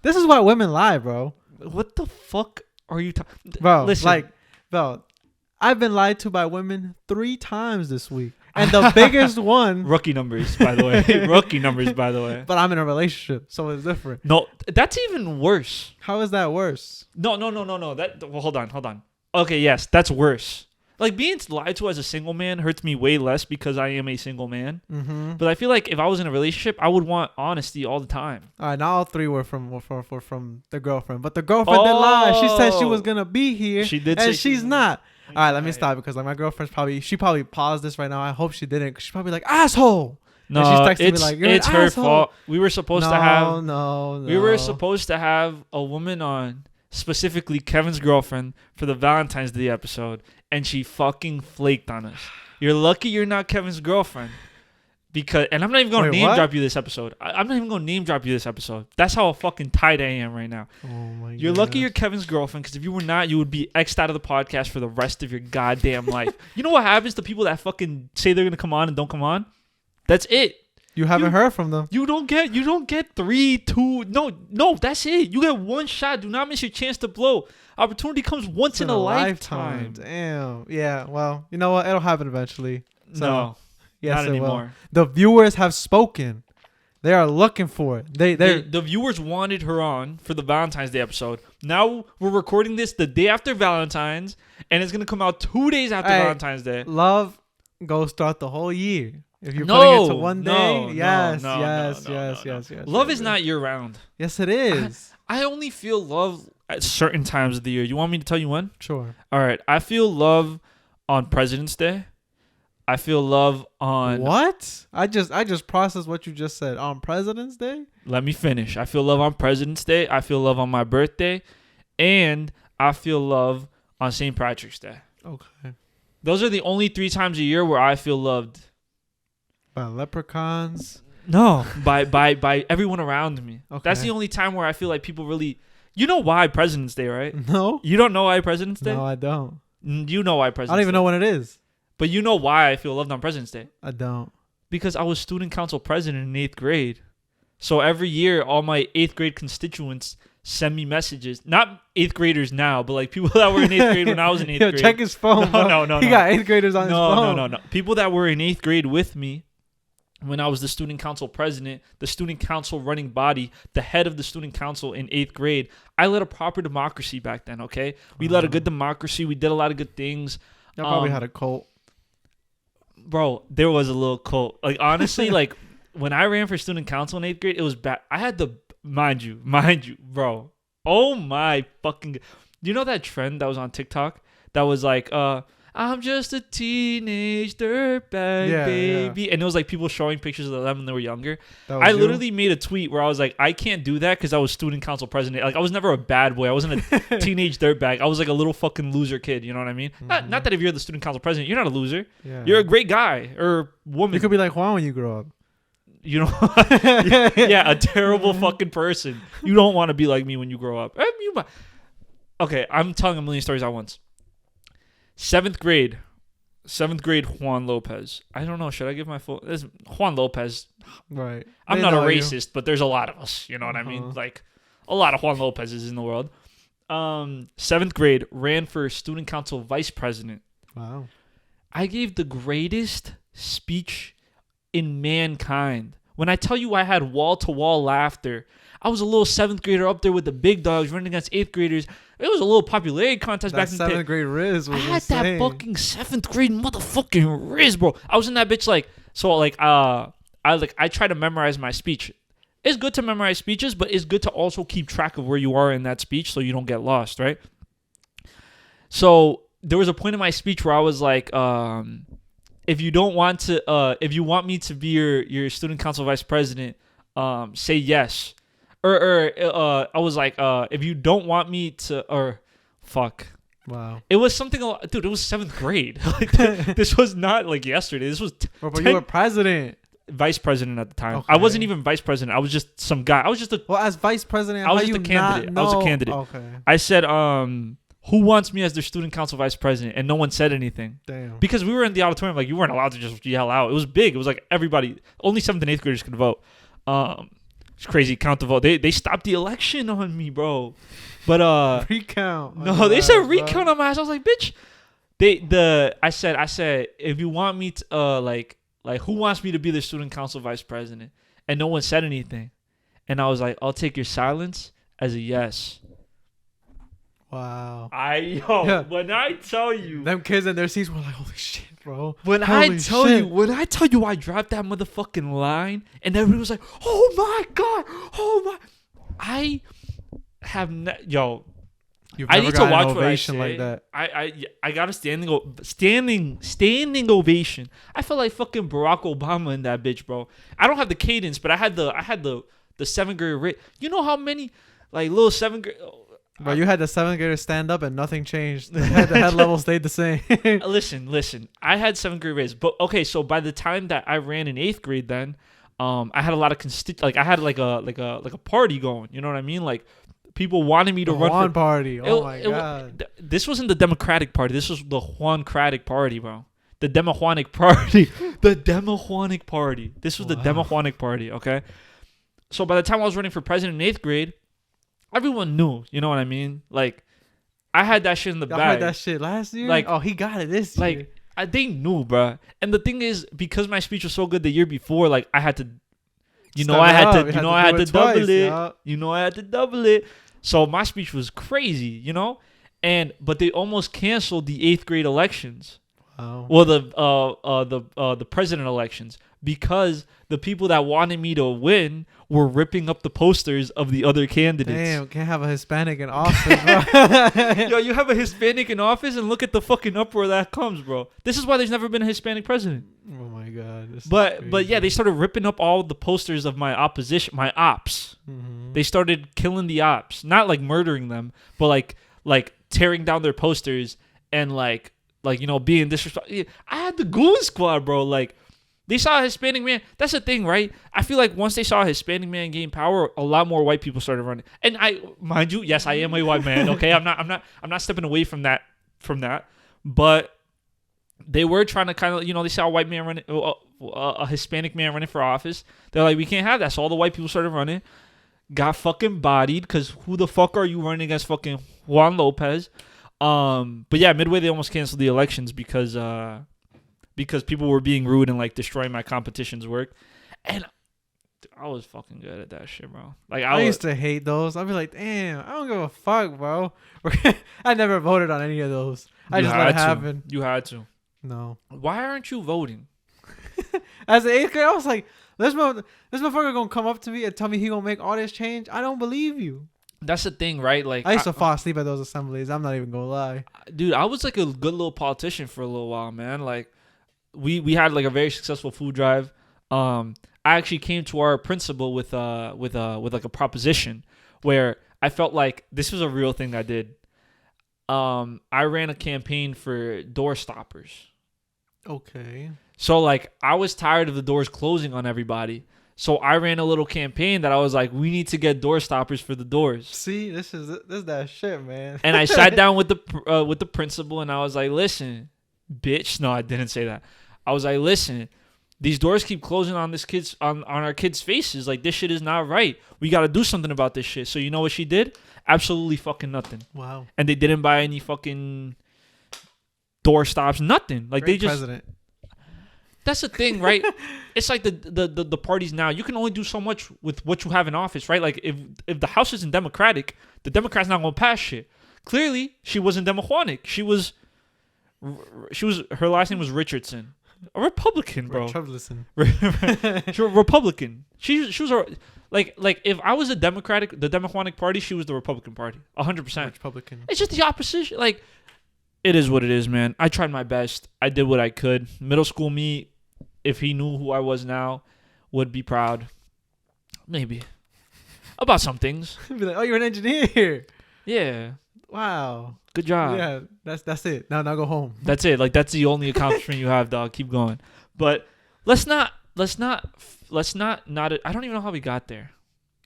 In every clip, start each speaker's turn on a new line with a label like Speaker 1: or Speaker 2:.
Speaker 1: This is why women lie, bro.
Speaker 2: What the fuck are you talking?
Speaker 1: Bro,
Speaker 2: Listen.
Speaker 1: bro, I've been lied to by women 3 times this week. And the biggest one.
Speaker 2: Rookie numbers, by the way. Rookie numbers, by the way.
Speaker 1: But I'm in a relationship, so it's different.
Speaker 2: No, that's even worse.
Speaker 1: How is that worse?
Speaker 2: No. Hold on. Okay, yes, that's worse. Like, being lied to as a single man hurts me way less because I am a single man.
Speaker 1: Mm-hmm.
Speaker 2: But I feel like if I was in a relationship, I would want honesty all the time.
Speaker 1: All right, now all 3 were from the girlfriend. But the girlfriend did lie. She said she was going to be here.
Speaker 2: She did
Speaker 1: and
Speaker 2: say
Speaker 1: she's not. All right, let me stop because like my girlfriend's probably paused this right now. I hope she didn't. Cause she's probably like, asshole.
Speaker 2: No,
Speaker 1: and she's texting me like, you're
Speaker 2: it's
Speaker 1: an
Speaker 2: her
Speaker 1: asshole.
Speaker 2: fault. We were supposed to have
Speaker 1: No.
Speaker 2: We were supposed to have a woman on, specifically Kevin's girlfriend, for the Valentine's Day episode, and she fucking flaked on us. You're lucky you're not Kevin's girlfriend. Because, and I'm not even going to name drop you this episode. I'm not even going to name drop you this episode. That's how fucking tight I am right now.
Speaker 1: Oh my god.
Speaker 2: You're lucky you're Kevin's girlfriend, because if you were not, you would be X'd out of the podcast for the rest of your goddamn life. You know what happens to people that fucking say they're going to come on and don't come on? That's it.
Speaker 1: You haven't heard from them.
Speaker 2: You don't get 3, 2. No, that's it. You get one shot. Do not miss your chance to blow. Opportunity comes once in a lifetime.
Speaker 1: Damn. Yeah. Well, you know what? It'll happen eventually. So,
Speaker 2: No.
Speaker 1: yes,
Speaker 2: not anymore.
Speaker 1: The viewers have spoken. They are looking for it.
Speaker 2: The viewers wanted her on for the Valentine's Day episode. Now we're recording this the day after Valentine's, and it's gonna come out 2 days after Valentine's Day.
Speaker 1: Love goes throughout the whole year. If you're putting it to one day, yes.
Speaker 2: Love is not year round.
Speaker 1: Yes, it is.
Speaker 2: I only feel love at certain times of the year. You want me to tell you when?
Speaker 1: Sure.
Speaker 2: All right. I feel love on President's Day. I feel love on...
Speaker 1: What? I just processed what you just said. On President's Day?
Speaker 2: Let me finish. I feel love on President's Day. I feel love on my birthday. And I feel love on St. Patrick's Day.
Speaker 1: Okay.
Speaker 2: Those are the only 3 times a year where I feel loved.
Speaker 1: By leprechauns?
Speaker 2: No, by everyone around me.
Speaker 1: Okay.
Speaker 2: That's the only time where I feel like people really... You know why President's Day, right?
Speaker 1: No.
Speaker 2: You don't know why President's Day?
Speaker 1: No, I don't.
Speaker 2: You know why President's Day.
Speaker 1: I don't even know when it is.
Speaker 2: But you know why I feel loved on President's Day.
Speaker 1: I don't.
Speaker 2: Because I was student council president in 8th grade. So every year, all my 8th grade constituents send me messages. Not 8th graders now, but like people that were in 8th grade when I was in 8th grade.
Speaker 1: Check his phone.
Speaker 2: No.
Speaker 1: He got 8th graders on his phone.
Speaker 2: No. People that were in 8th grade with me when I was the student council president, the student council running body, the head of the student council in 8th grade. I led a proper democracy back then, okay? We led a good democracy. We did a lot of good things.
Speaker 1: Y'all probably had a cult.
Speaker 2: Bro, there was a little cult. Like, honestly, like, when I ran for student council in 8th grade, it was bad. I had to, mind you, bro. Oh, my fucking... You know that trend that was on TikTok? That was like, I'm just a teenage dirtbag, baby. Yeah. And it was like people showing pictures of them when they were younger. I literally made a tweet where I was like, I can't do that because I was student council president. Like, I was never a bad boy. I wasn't a teenage dirtbag. I was like a little fucking loser kid. You know what I mean? Mm-hmm. Not that if you're the student council president, you're not a loser. Yeah. You're a great guy or woman.
Speaker 1: You could be like Juan when you grow up.
Speaker 2: You know? Yeah, a terrible fucking person. You don't want to be like me when you grow up. Okay, I'm telling a million stories at once. 7th grade, Juan Lopez. I don't know. Should I give my full... Juan Lopez.
Speaker 1: Right.
Speaker 2: I'm not a racist, but there's a lot of us. You know what I mean? Like, a lot of Juan Lopez's in the world. 7th grade, ran for student council vice president.
Speaker 1: Wow.
Speaker 2: I gave the greatest speech in mankind. When I tell you I had wall-to-wall laughter, I was a little 7th grader up there with the big dogs running against 8th graders. It was a little popularity contest back in the day.
Speaker 1: 7th grade Riz was
Speaker 2: I had
Speaker 1: insane.
Speaker 2: that fucking 7th grade motherfucking Riz, bro. I was in that bitch like, so like, I try to memorize my speech. It's good to memorize speeches, but it's good to also keep track of where you are in that speech so you don't get lost, right? So there was a point in my speech where I was like, if you want me to be your student council vice president, say yes. I was like, if you don't want me to, fuck.
Speaker 1: Wow.
Speaker 2: It was something, dude, it was 7th grade. Like, this was not like yesterday. This was...
Speaker 1: But you were president.
Speaker 2: Vice president at the time.
Speaker 1: Okay.
Speaker 2: I wasn't even vice president. I was just some guy. I was just a...
Speaker 1: Well, as vice president,
Speaker 2: I was just a candidate. I was a candidate.
Speaker 1: Okay.
Speaker 2: I said, who wants me as their student council vice president? And no one said anything.
Speaker 1: Damn.
Speaker 2: Because we were in the auditorium, like, you weren't allowed to just yell out. It was big. It was like everybody, only 7th and 8th graders could vote. It's crazy. Count the vote. They stopped the election on me, bro. But
Speaker 1: recount.
Speaker 2: no, they said recount on my ass. I was like, bitch. I said if you want me to like who wants me to be the student council vice president, and no one said anything, and I was like, I'll take your silence as a yes.
Speaker 1: Wow.
Speaker 2: When I tell you,
Speaker 1: them kids in their seats were like, holy shit, bro.
Speaker 2: When I tell you I dropped that motherfucking line, and everybody was like, oh my god, oh my, I have I need to watch what I say. Like that. I got a standing ovation. I felt like fucking Barack Obama in that bitch, bro. I don't have the cadence, but I had the 7th grade rate. You know how many like little 7th grade.
Speaker 1: Bro, you had the 7th grader stand up and nothing changed. The head level stayed the same.
Speaker 2: Listen. I had 7th grade rates, but okay. So by the time that I ran in 8th grade, then I had a lot of I had like a party going. You know what I mean? Like people wanted me to run
Speaker 1: Juan party. Oh my god.
Speaker 2: This wasn't the Democratic Party. This was the Juan-cratic Party, bro. The Demajuanic Party. The Demajuanic Party. This was the Demajuanic Party. Okay. So by the time I was running for president in 8th grade. Everyone knew, you know what I mean? Like, I had that shit in the bag.
Speaker 1: I had that shit last year?
Speaker 2: Like,
Speaker 1: oh, he got it this year.
Speaker 2: Like, they knew, bro. And the thing is, because my speech was so good the year before, like, I had to, I had to double it. So my speech was crazy, but they almost canceled the 8th grade elections.
Speaker 1: Wow.
Speaker 2: Well, the president elections, because the people that wanted me to win were ripping up the posters of the other candidates.
Speaker 1: Damn, can't have a Hispanic in office, bro.
Speaker 2: Yo, you have a Hispanic in office and look at the fucking uproar that comes, bro. This is why there's never been a Hispanic president.
Speaker 1: Oh my god.
Speaker 2: But yeah, they started ripping up all the posters of my opposition, my ops.
Speaker 1: Mm-hmm.
Speaker 2: They started killing the ops, not like murdering them, but like tearing down their posters and like being disrespectful. I had the goon squad, bro. Like, they saw a Hispanic man. That's the thing, right? I feel like once they saw a Hispanic man gain power, a lot more white people started running. And mind you, yes, I am a white man. Okay, I'm not stepping away from that. But they were trying to kind of, they saw a white man running, a Hispanic man running for office. They're like, we can't have that. So all the white people started running, got fucking bodied. Because who the fuck are you running against fucking Juan Lopez? But yeah, midway they almost canceled the elections because people were being rude and like destroying my competition's work, and I was fucking good at that shit, bro. Like
Speaker 1: I used to hate those. I'd be like, damn, I don't give a fuck, bro. I never voted on any of those. I just let it happen.
Speaker 2: You had to.
Speaker 1: No.
Speaker 2: Why aren't you voting?
Speaker 1: As an 8th grade, I was like, this motherfucker gonna come up to me and tell me he gonna make all this change. I don't believe you.
Speaker 2: That's the thing, right? Like
Speaker 1: I used to fall asleep at those assemblies. I'm not even gonna lie.
Speaker 2: Dude, I was like a good little politician for a little while, man. Like we had like a very successful food drive. I actually came to our principal with like a proposition where I felt like this was a real thing I did. I ran a campaign for door stoppers.
Speaker 1: Okay. So
Speaker 2: like I was tired of the doors closing on everybody. So I ran a little campaign that I was like, we need to get door stoppers for the doors.
Speaker 1: See, this is that shit, man.
Speaker 2: And I sat down with the principal and I was like, listen, bitch. No, I didn't say that. I was like, listen, these doors keep closing on our kids' faces. Like, this shit is not right. We got to do something about this shit. So you know what she did? Absolutely fucking nothing.
Speaker 1: Wow.
Speaker 2: And they didn't buy any fucking door stops, nothing. Like
Speaker 1: Great
Speaker 2: they just
Speaker 1: president.
Speaker 2: That's the thing, right? It's like the parties now. You can only do so much with what you have in office, right? Like if the House isn't Democratic, the Democrats not gonna pass shit. Clearly, she wasn't Demajuanic. She was. Her last name was Richardson, a Republican, bro.
Speaker 1: Richardson.
Speaker 2: She was a Republican. She was like if I was the Demajuanic Party, she was the Republican Party, 100%.
Speaker 1: Republican.
Speaker 2: It's just the opposition. Like, it is what it is, man. I tried my best. I did what I could. Middle school me, if he knew who I was now, would be proud. Maybe. About some things.
Speaker 1: He'd be like, oh, you're an engineer.
Speaker 2: Yeah.
Speaker 1: Wow.
Speaker 2: Good job.
Speaker 1: Yeah, that's it. Now go home.
Speaker 2: That's it. Like, that's the only accomplishment you have, dog. Keep going. But let's not I don't even know how we got there.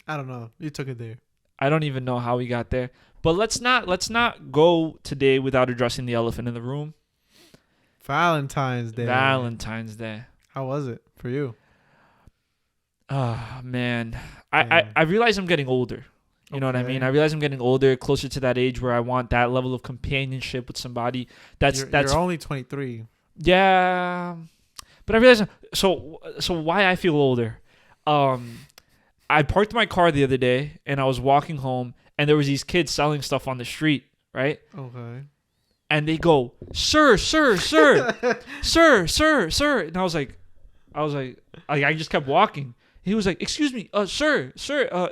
Speaker 1: I don't know. You took it there.
Speaker 2: I don't even know how we got there. But let's not go today without addressing the elephant in the room.
Speaker 1: Valentine's Day.
Speaker 2: Valentine's Day.
Speaker 1: How was it for you?
Speaker 2: Ah, man. I realize I'm getting older. You know what I mean? I realize I'm getting older, closer to that age where I want that level of companionship with somebody. You're
Speaker 1: only 23.
Speaker 2: Yeah. But I realize so why I feel older. I parked my car the other day and I was walking home and there was these kids selling stuff on the street, right?
Speaker 1: Okay.
Speaker 2: And they go, "Sir, sir, sir, sir, sir, sir," and I was like, I just kept walking. He was like, "Excuse me, sir,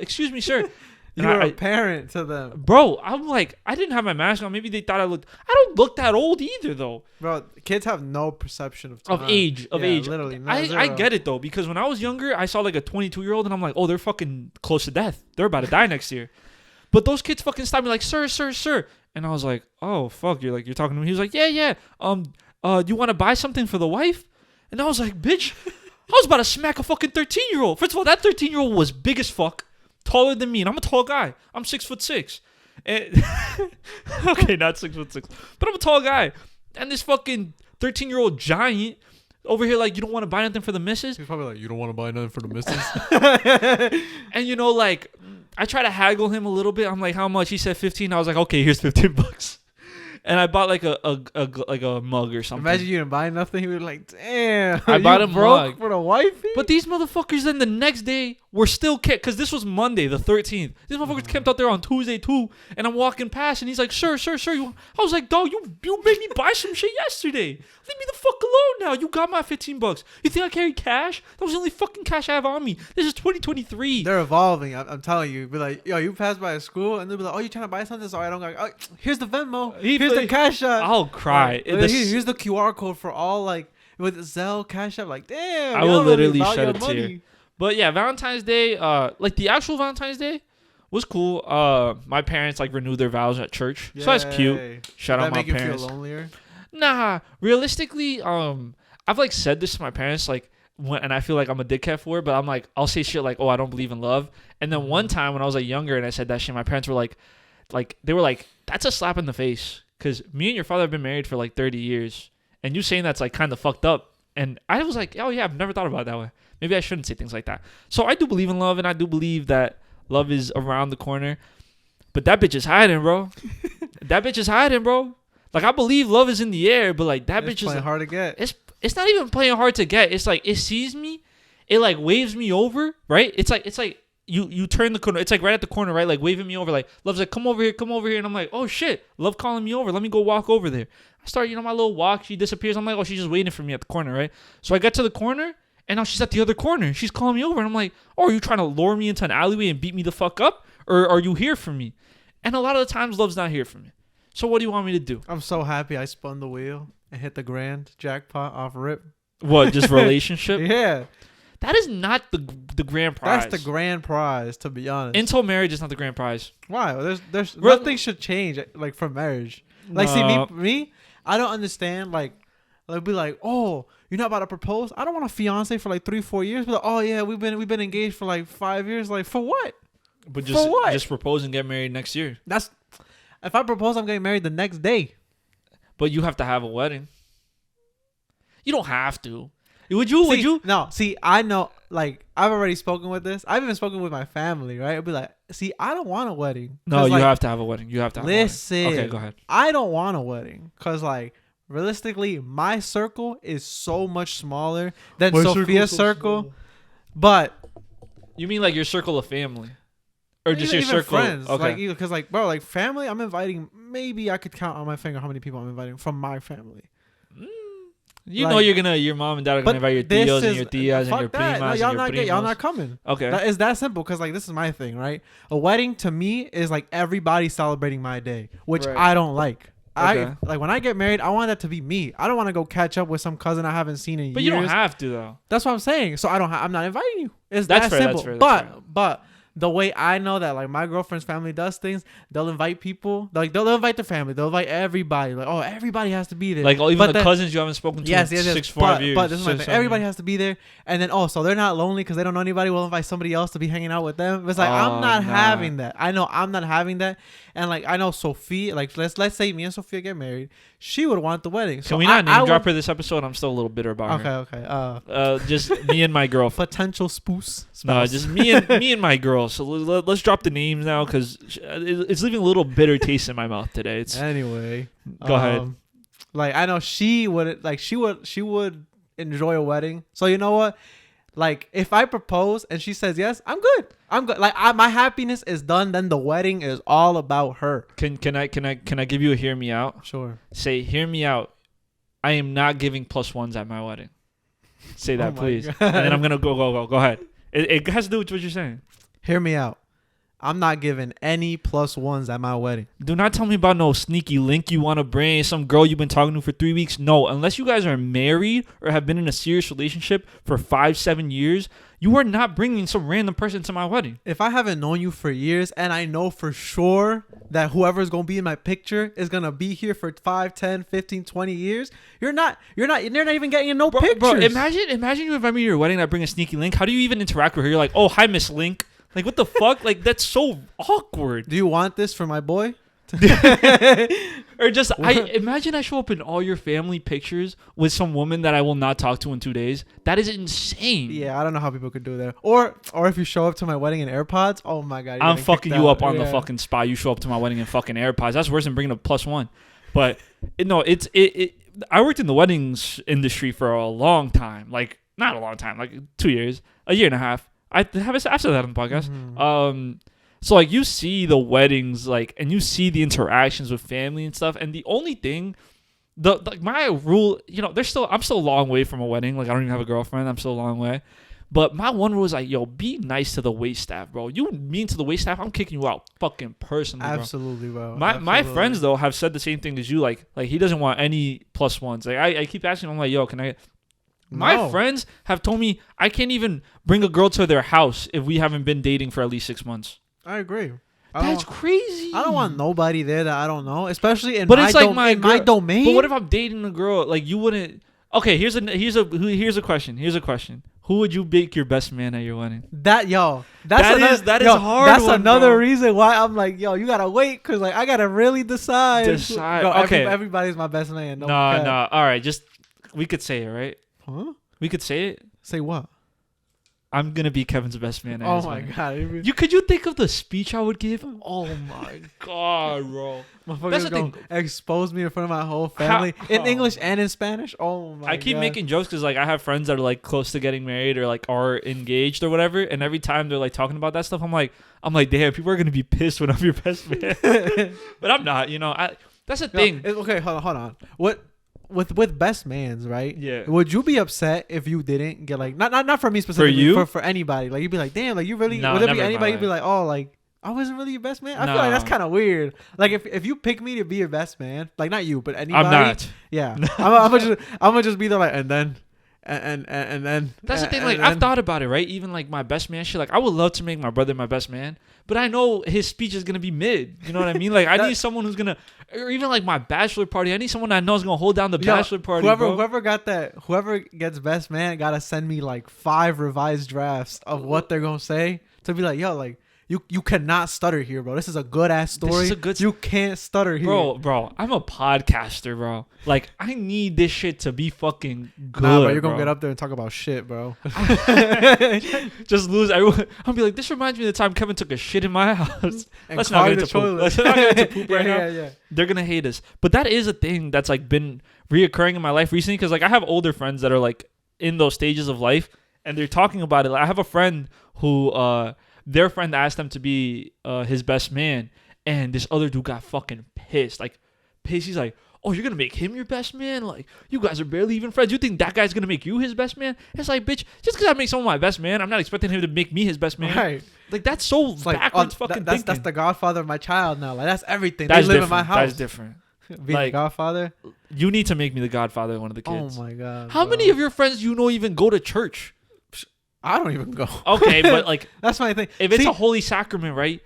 Speaker 2: excuse me, sir."
Speaker 1: You were a parent to them.
Speaker 2: Bro, I'm like, I didn't have my mask on. Maybe they thought I don't look that old either, though.
Speaker 1: Bro, kids have no perception of time.
Speaker 2: Of age.
Speaker 1: Literally.
Speaker 2: I get it, though, because when I was younger, I saw like a 22-year-old and I'm like, oh, they're fucking close to death. They're about to die next year. But those kids fucking stopped me like, "Sir, sir, sir." And I was like, oh, fuck. You're talking to me. He was like, yeah. Do you want to buy something for the wife? And I was like, bitch, I was about to smack a fucking 13-year-old. First of all, that 13-year-old was big as fuck. Taller than me, and I'm a tall guy. I'm 6'6". And okay, not 6'6", but I'm a tall guy. And this fucking 13-year-old giant over here, like, you don't want to buy nothing for the missus.
Speaker 1: He's probably like, you don't want to buy nothing for the missus.
Speaker 2: And like, I try to haggle him a little bit. I'm like, how much? He said 15. I was like, okay, here's $15. And I bought like a mug or something.
Speaker 1: Imagine you didn't buy nothing. He would be like, damn.
Speaker 2: I bought a mug
Speaker 1: for the wifey.
Speaker 2: But these motherfuckers then the next day were still kept, because this was Monday the 13th. These motherfuckers camped out there on Tuesday too. And I'm walking past and he's like, sir. I was like, dog, you made me buy some shit yesterday. Leave me the fuck alone now. You got my $15. You think I carry cash? That was the only fucking cash I have on me. This is 2023.
Speaker 1: They're evolving. I'm telling you. Be like, yo, you pass by a school and they'll be like, oh, you trying to buy something? So I don't go. Oh, here's the Venmo. Here's the Cash App.
Speaker 2: I'll cry.
Speaker 1: Here's the QR code for all, like, with Zelle, Cash App. Like, damn.
Speaker 2: I will literally shed a tear. But yeah, Valentine's Day, like the actual Valentine's Day was cool. My parents like renewed their vows at church. Yay. So that's cute. Shout out my parents. Did that make you feel lonelier? Nah, realistically, I've like said this to my parents, like, and I feel like I'm a dickhead for it, but I'm like, I'll say shit like, oh, I don't believe in love. And then one time when I was like younger and I said that shit, my parents were like they were like, that's a slap in the face, because me and your father have been married for like 30 years, and you saying that's like kind of fucked up. And I was like, oh yeah, I've never thought about it that way. Maybe I shouldn't say things like that. So I do believe in love, and I do believe that love is around the corner. But that bitch is hiding, bro. That bitch is hiding, bro. Like, I believe love is in the air, but like that bitch is
Speaker 1: playing hard to get.
Speaker 2: It's not even playing hard to get. It's like it sees me, it like waves me over, right? It's like you turn the corner. It's like right at the corner, right? Like waving me over. Like love's like, come over here, and I'm like, oh shit, love calling me over. Let me go walk over there. I start, my little walk. She disappears. I'm like, oh, she's just waiting for me at the corner, right? So I get to the corner, and now she's at the other corner. She's calling me over, and I'm like, oh, are you trying to lure me into an alleyway and beat me the fuck up, or are you here for me? And a lot of the times, love's not here for me. So what do you want me to do?
Speaker 1: I'm so happy I spun the wheel and hit the grand jackpot off rip.
Speaker 2: What, just relationship?
Speaker 1: Yeah.
Speaker 2: That is not the grand prize.
Speaker 1: That's the grand prize, to be honest.
Speaker 2: Until marriage is not the grand prize.
Speaker 1: Why? There's nothing should change like from marriage. Like, see, me, I don't understand. Like, they'll be like, oh, you're not about to propose? I don't want a fiance for like 3-4 years. But like, oh yeah, we've been engaged for like 5 years. Like, for what?
Speaker 2: But just propose and get married next year.
Speaker 1: If I propose, I'm getting married the next day.
Speaker 2: But you have to have a wedding. You don't have to. Would you?
Speaker 1: No. See, I know. Like, I've already spoken with this. I've even spoken with my family. Right? I'd be like, see, I don't want a wedding.
Speaker 2: No, you have to have a wedding. You have to have
Speaker 1: listen,
Speaker 2: a wedding. Okay, go ahead.
Speaker 1: I don't want a wedding because, like, realistically, my circle is so much smaller than Sophia's circle. But
Speaker 2: you mean like your circle of family? Or just your
Speaker 1: even
Speaker 2: circle?
Speaker 1: Friends.
Speaker 2: Okay.
Speaker 1: Like, because, like, bro, like, family, I'm inviting, maybe I could count on my finger how many people I'm inviting from my family.
Speaker 2: You know your mom and dad are going to invite your tios and your tias and your primas and your primos.
Speaker 1: Y'all not coming.
Speaker 2: Okay.
Speaker 1: It's that simple, because, like, this is my thing, right? A wedding, to me, is, like, everybody celebrating my day, which I don't like. Okay. Like, when I get married, I want that to be me. I don't want to go catch up with some cousin I haven't seen in years.
Speaker 2: But you don't have to, though.
Speaker 1: That's what I'm saying. So I'm not inviting you. It's
Speaker 2: that's
Speaker 1: that
Speaker 2: fair,
Speaker 1: simple.
Speaker 2: That's fair.
Speaker 1: But the way I know that like my girlfriend's family does things, they'll invite people, like they'll invite their family, they'll invite everybody, like, oh, everybody has to be there,
Speaker 2: Like, even the cousins you haven't spoken to in 6 years.
Speaker 1: But this is my thing. Everybody has to be there, and then so they're not lonely because they don't know anybody. We'll invite somebody else to be hanging out with them. It's like I'm not having that. I know I'm not having that, and like I know Sophia. Like let's say me and Sophia get married, she would want the wedding. So
Speaker 2: can we not name drop her this episode? I'm still a little bitter about her.
Speaker 1: Okay.
Speaker 2: Just me and my girl.
Speaker 1: Potential spouse.
Speaker 2: No, just me and my girl. So let's drop the names now because it's leaving a little bitter taste in my mouth today.
Speaker 1: Anyway,
Speaker 2: go ahead.
Speaker 1: Like I know she would enjoy a wedding. So you know what? Like if I propose and she says yes, I'm good. Like my happiness is done. Then the wedding is all about her.
Speaker 2: Can I give you a hear me out?
Speaker 1: Sure.
Speaker 2: Say hear me out. I am not giving +1s at my wedding. Say that, please.
Speaker 1: God.
Speaker 2: And then I'm gonna go. Go ahead. It has to do with what you're saying.
Speaker 1: Hear me out. I'm not giving any +1s at my wedding.
Speaker 2: Do not tell me about no sneaky link you want to bring, some girl you've been talking to for 3 weeks. No, unless you guys are married or have been in a serious relationship for 5-7 years, you are not bringing some random person to my wedding.
Speaker 1: If I haven't known you for years and I know for sure that whoever's going to be in my picture is going to be here for 5, 10, 15, 20 years, you're not even getting no pictures.
Speaker 2: Bro, imagine you invite me to your wedding and I bring a sneaky link. How do you even interact with her? You're like, oh, hi, Miss Link. Like, what the fuck? Like, that's so awkward.
Speaker 1: Do you want this for my boy?
Speaker 2: Or just, imagine I show up in all your family pictures with some woman that I will not talk to in 2 days. That is insane.
Speaker 1: Yeah, I don't know how people could do that. Or if you show up to my wedding in AirPods, oh my God.
Speaker 2: I'm fucking you up on the fucking spot. You show up to my wedding in fucking AirPods. That's worse than bringing a +1. But, no, I worked in the weddings industry for a long time. Like, not a long time, like 2 years, a year and a half. I've said that on the podcast. Mm-hmm. So like you see the weddings, like, and you see the interactions with family and stuff. And the only thing, my rule, I'm still a long way from a wedding. Like I don't even have a girlfriend. I'm still a long way. But my one rule is like, yo, be nice to the wait staff, bro. You mean to the wait staff, I'm kicking you out, fucking personally, bro.
Speaker 1: Absolutely, bro.
Speaker 2: My friends though have said the same thing as you. Like he doesn't want any +1s. Like I keep asking him, I'm like, yo, can I? My friends have told me I can't even bring a girl to their house if we haven't been dating for at least 6 months.
Speaker 1: I agree.
Speaker 2: That's crazy.
Speaker 1: I don't want nobody there that I don't know, especially in
Speaker 2: my
Speaker 1: domain.
Speaker 2: But what if I'm dating a girl? Like you wouldn't. Okay, here's a question. Here's a question. Who would you make your best man at your wedding?
Speaker 1: That is hard. That's another reason why I'm like, yo, you gotta wait because like I gotta really decide.
Speaker 2: Okay,
Speaker 1: everybody's my best man.
Speaker 2: No. All right, just we could say it, right?
Speaker 1: Huh?
Speaker 2: We could say it.
Speaker 1: Say what?
Speaker 2: I'm gonna be Kevin's best man.
Speaker 1: Oh my God!
Speaker 2: Could you think of the speech I would give? Oh my God, bro!
Speaker 1: That's the thing. Expose me in front of my whole family in English and in Spanish. Oh my!
Speaker 2: I keep making jokes because like I have friends that are like close to getting married or like are engaged or whatever, and every time they're like talking about that stuff, I'm like, damn, people are gonna be pissed when I'm your best man. But I'm not. That's the thing.
Speaker 1: Okay, hold on. What? With best mans, right?
Speaker 2: Yeah.
Speaker 1: Would you be upset if you didn't get like not for me specifically,
Speaker 2: for you,
Speaker 1: for anybody? Like you'd be like, damn, like you really would it be anybody? You'd be like, oh, like I wasn't really your best man. I feel like that's kind of weird. Like if you pick me to be your best man, like not you, but anybody.
Speaker 2: I'm not.
Speaker 1: Yeah. I'm gonna just be there like and then. And then
Speaker 2: that's the thing. Like I've thought about it, right? Even like my best man shit. Like I would love to make my brother my best man, but I know his speech is gonna be mid. You know what I mean? Like I need someone who's gonna, or even like my bachelor party. I need someone I know is gonna hold down the bachelor party.
Speaker 1: Whoever gets best man gotta send me like 5 revised drafts of what they're gonna say to be like, yo, like. You cannot stutter here, bro. This is a good ass story. You can't stutter here,
Speaker 2: bro. I'm a podcaster, bro. Like I need this shit to be fucking good.
Speaker 1: Nah, bro, you're gonna get up there and talk about shit, bro.
Speaker 2: Just lose everyone. I'll be like, this reminds me of the time Kevin took a shit in my house.
Speaker 1: Let's not get into
Speaker 2: poop. Let's not get into poop right now. Yeah. They're gonna hate us, but that is a thing that's like been reoccurring in my life recently because like I have older friends that are like in those stages of life and they're talking about it. Like, I have a friend who their friend asked them to be his best man, and this other dude got fucking pissed. Like, pissed. He's like, oh, you're going to make him your best man? Like, you guys are barely even friends. You think that guy's going to make you his best man? It's like, bitch, just because I make someone my best man, I'm not expecting him to make me his best man.
Speaker 1: Right.
Speaker 2: Like, that's so backwards fucking thinking.
Speaker 1: That's the godfather of my child now. Like, that's everything. They live in my house.
Speaker 2: That's different.
Speaker 1: Being like, the godfather?
Speaker 2: You need to make me the godfather of one of the kids.
Speaker 1: Oh, my God.
Speaker 2: How many of your friends do you know even go to church?
Speaker 1: I don't even go.
Speaker 2: Okay, but like
Speaker 1: that's my thing.
Speaker 2: If it's a holy sacrament, right?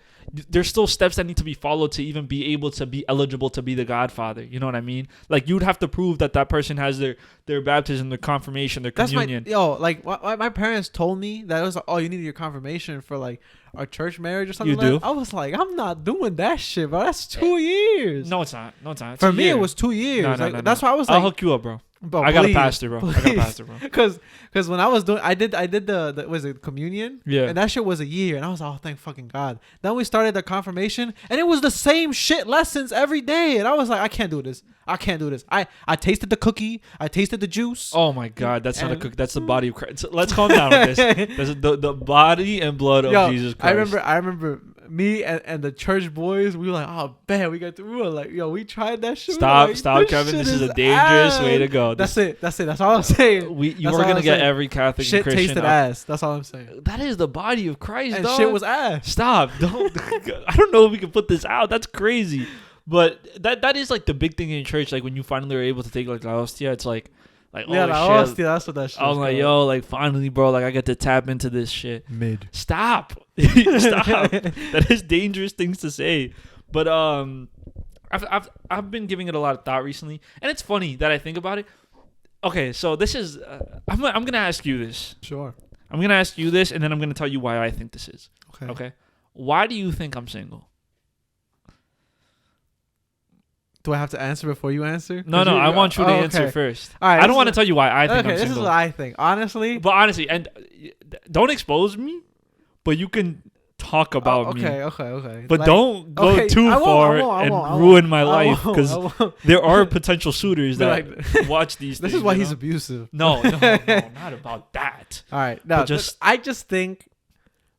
Speaker 2: There's still steps that need to be followed to even be able to be eligible to be the godfather. You know what I mean? Like you'd have to prove that that person has their baptism, their confirmation, their communion.
Speaker 1: Like my parents told me that it was like, oh, you need your confirmation for like our church marriage or something.
Speaker 2: You do?
Speaker 1: I was like, I'm not doing that shit, bro. That's 2 years.
Speaker 2: No, it's not. No, it's not. It's
Speaker 1: for me, it was 2 years. No. That's why I was like,
Speaker 2: I'll hook you up, bro.
Speaker 1: Bro,
Speaker 2: I got a pastor, bro.
Speaker 1: Because when I was doing, I did the was it communion?
Speaker 2: Yeah.
Speaker 1: And that shit was a year, and I was like, oh, thank fucking God. Then we started the confirmation, and it was the same shit lessons every day, and I was like, I can't do this. I tasted the cookie. I tasted the juice.
Speaker 2: Oh my God, that's not a cookie. That's the body of Christ. So let's calm down with this. That's the body and blood of Jesus Christ.
Speaker 1: I remember me and the church boys. We were like, oh man, we were like, yo, we tried that shit.
Speaker 2: Stop,
Speaker 1: like,
Speaker 2: Kevin. This is a dangerous way to go.
Speaker 1: That's it. That's all I'm saying.
Speaker 2: You were gonna get every Catholic
Speaker 1: shit
Speaker 2: and Christian
Speaker 1: tasted ass. That's all I'm saying.
Speaker 2: That is the body of Christ,
Speaker 1: and
Speaker 2: dog.
Speaker 1: Shit was ass.
Speaker 2: Stop. Don't. I don't know if we can put this out. That's crazy. But that is like the big thing in church. Like when you finally are able to take like la hostia, it's like oh
Speaker 1: yeah, la hostia. That's what that shit.
Speaker 2: I was like, yo, like finally, bro, like I get to tap into this shit.
Speaker 1: Mid.
Speaker 2: Stop. Stop. That is dangerous things to say. But I've been giving it a lot of thought recently, and it's funny that I think about it. Okay, so this is I'm gonna ask you this.
Speaker 1: Sure.
Speaker 2: I'm gonna ask you this, and then I'm gonna tell you why I think this is.
Speaker 1: Okay.
Speaker 2: Okay. Why do you think I'm single?
Speaker 1: Do I have to answer before you answer?
Speaker 2: No, I want you to answer first.
Speaker 1: All right,
Speaker 2: I don't want to tell you why I think I'm single.
Speaker 1: This is what I think. Honestly.
Speaker 2: But honestly, and don't expose me, but you can talk about me.
Speaker 1: Okay.
Speaker 2: But like, don't go too far and ruin my life, because there are potential suitors that watch these things.
Speaker 1: This is why he's abusive.
Speaker 2: No, not about that.
Speaker 1: All right. No, I just think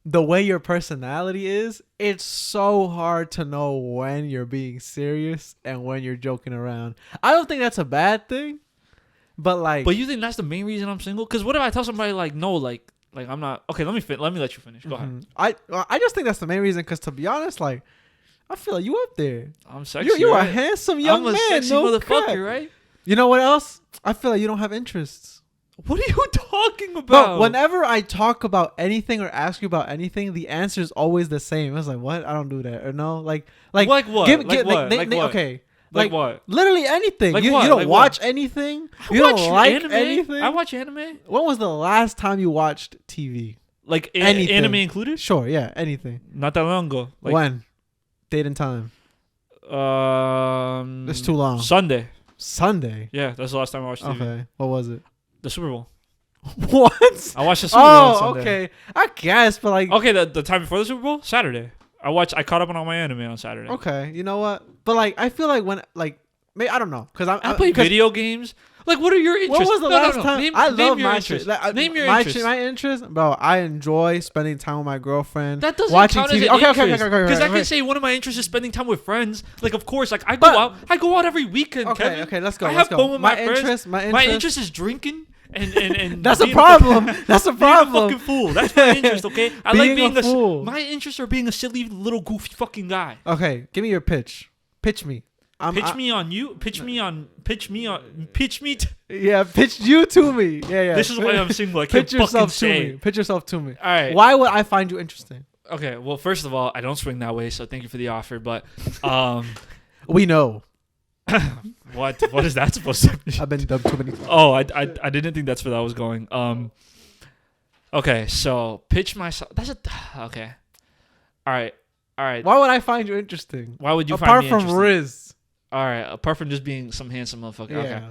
Speaker 1: the way your personality is, it's so hard to know when you're being serious and when you're joking around. I don't think that's a bad thing, but like.
Speaker 2: But you think that's the main reason I'm single? Because what if I tell somebody like, no, like I'm not. Okay, let me let you finish. Go ahead.
Speaker 1: I just think that's the main reason. Because to be honest, like, I feel like you up there.
Speaker 2: I'm sexy.
Speaker 1: You're a handsome young man.
Speaker 2: I'm a sexy motherfucker, right?
Speaker 1: You know what else? I feel like you don't have interests.
Speaker 2: What are you talking about?
Speaker 1: But whenever I talk about anything or ask you about anything, the answer is always the same. I was like, what? I don't do that. Or no? Like what? Okay.
Speaker 2: Like what?
Speaker 1: Literally anything.
Speaker 2: Like
Speaker 1: you
Speaker 2: what?
Speaker 1: don't
Speaker 2: like
Speaker 1: watch
Speaker 2: what?
Speaker 1: anything? You don't like
Speaker 2: anime?
Speaker 1: anything?
Speaker 2: I watch anime.
Speaker 1: When was the last time you watched TV?
Speaker 2: Like anything. Anime included?
Speaker 1: Sure, yeah, anything.
Speaker 2: Not that long ago.
Speaker 1: Like, when? Date and time. It's too long.
Speaker 2: Sunday.
Speaker 1: Yeah,
Speaker 2: that's the last time I watched TV.
Speaker 1: Okay. What was it?
Speaker 2: The Super Bowl.
Speaker 1: What?
Speaker 2: I watched the Super Bowl on Sunday.
Speaker 1: Okay. I guess, but like.
Speaker 2: Okay, the time before the Super Bowl? Saturday. I caught up on all my anime on Saturday.
Speaker 1: Okay, you know what? But like, I feel like when like, I don't know, because
Speaker 2: I play video games. Like, what are your interests?
Speaker 1: When was the last time? I love my
Speaker 2: interest.
Speaker 1: Name your interest. My interest, bro. I enjoy spending time with my girlfriend.
Speaker 2: That doesn't
Speaker 1: watching
Speaker 2: count
Speaker 1: TV.
Speaker 2: As an
Speaker 1: Okay.
Speaker 2: Because I can say one of my interests is spending time with friends. Like, of course, like I go out every weekend.
Speaker 1: Okay,
Speaker 2: Kevin.
Speaker 1: let's go.
Speaker 2: I have fun with my friends.
Speaker 1: My
Speaker 2: interest is drinking. And
Speaker 1: that's a problem. That's a problem.
Speaker 2: Being a fucking fool. That's my interest. Okay, I like being
Speaker 1: a fool.
Speaker 2: My interests are being a silly little goofy fucking guy.
Speaker 1: Okay, give me your pitch. Pitch me.
Speaker 2: Pitch me
Speaker 1: Yeah, pitch you to me. Yeah.
Speaker 2: This is why I'm single. I can't fucking say.
Speaker 1: Pitch yourself to me.
Speaker 2: All right.
Speaker 1: Why would I find you interesting?
Speaker 2: Okay. Well, first of all, I don't swing that way, so thank you for the offer. But
Speaker 1: we know.
Speaker 2: What is that supposed to be?
Speaker 1: I've been dubbed too many times.
Speaker 2: Oh, I didn't think that's where that was going. Okay, so pitch myself. Okay. All right.
Speaker 1: Why would I find you interesting?
Speaker 2: Why would you find me interesting?
Speaker 1: Apart from Riz.
Speaker 2: All right. Apart from just being some handsome motherfucker. Yeah. Okay.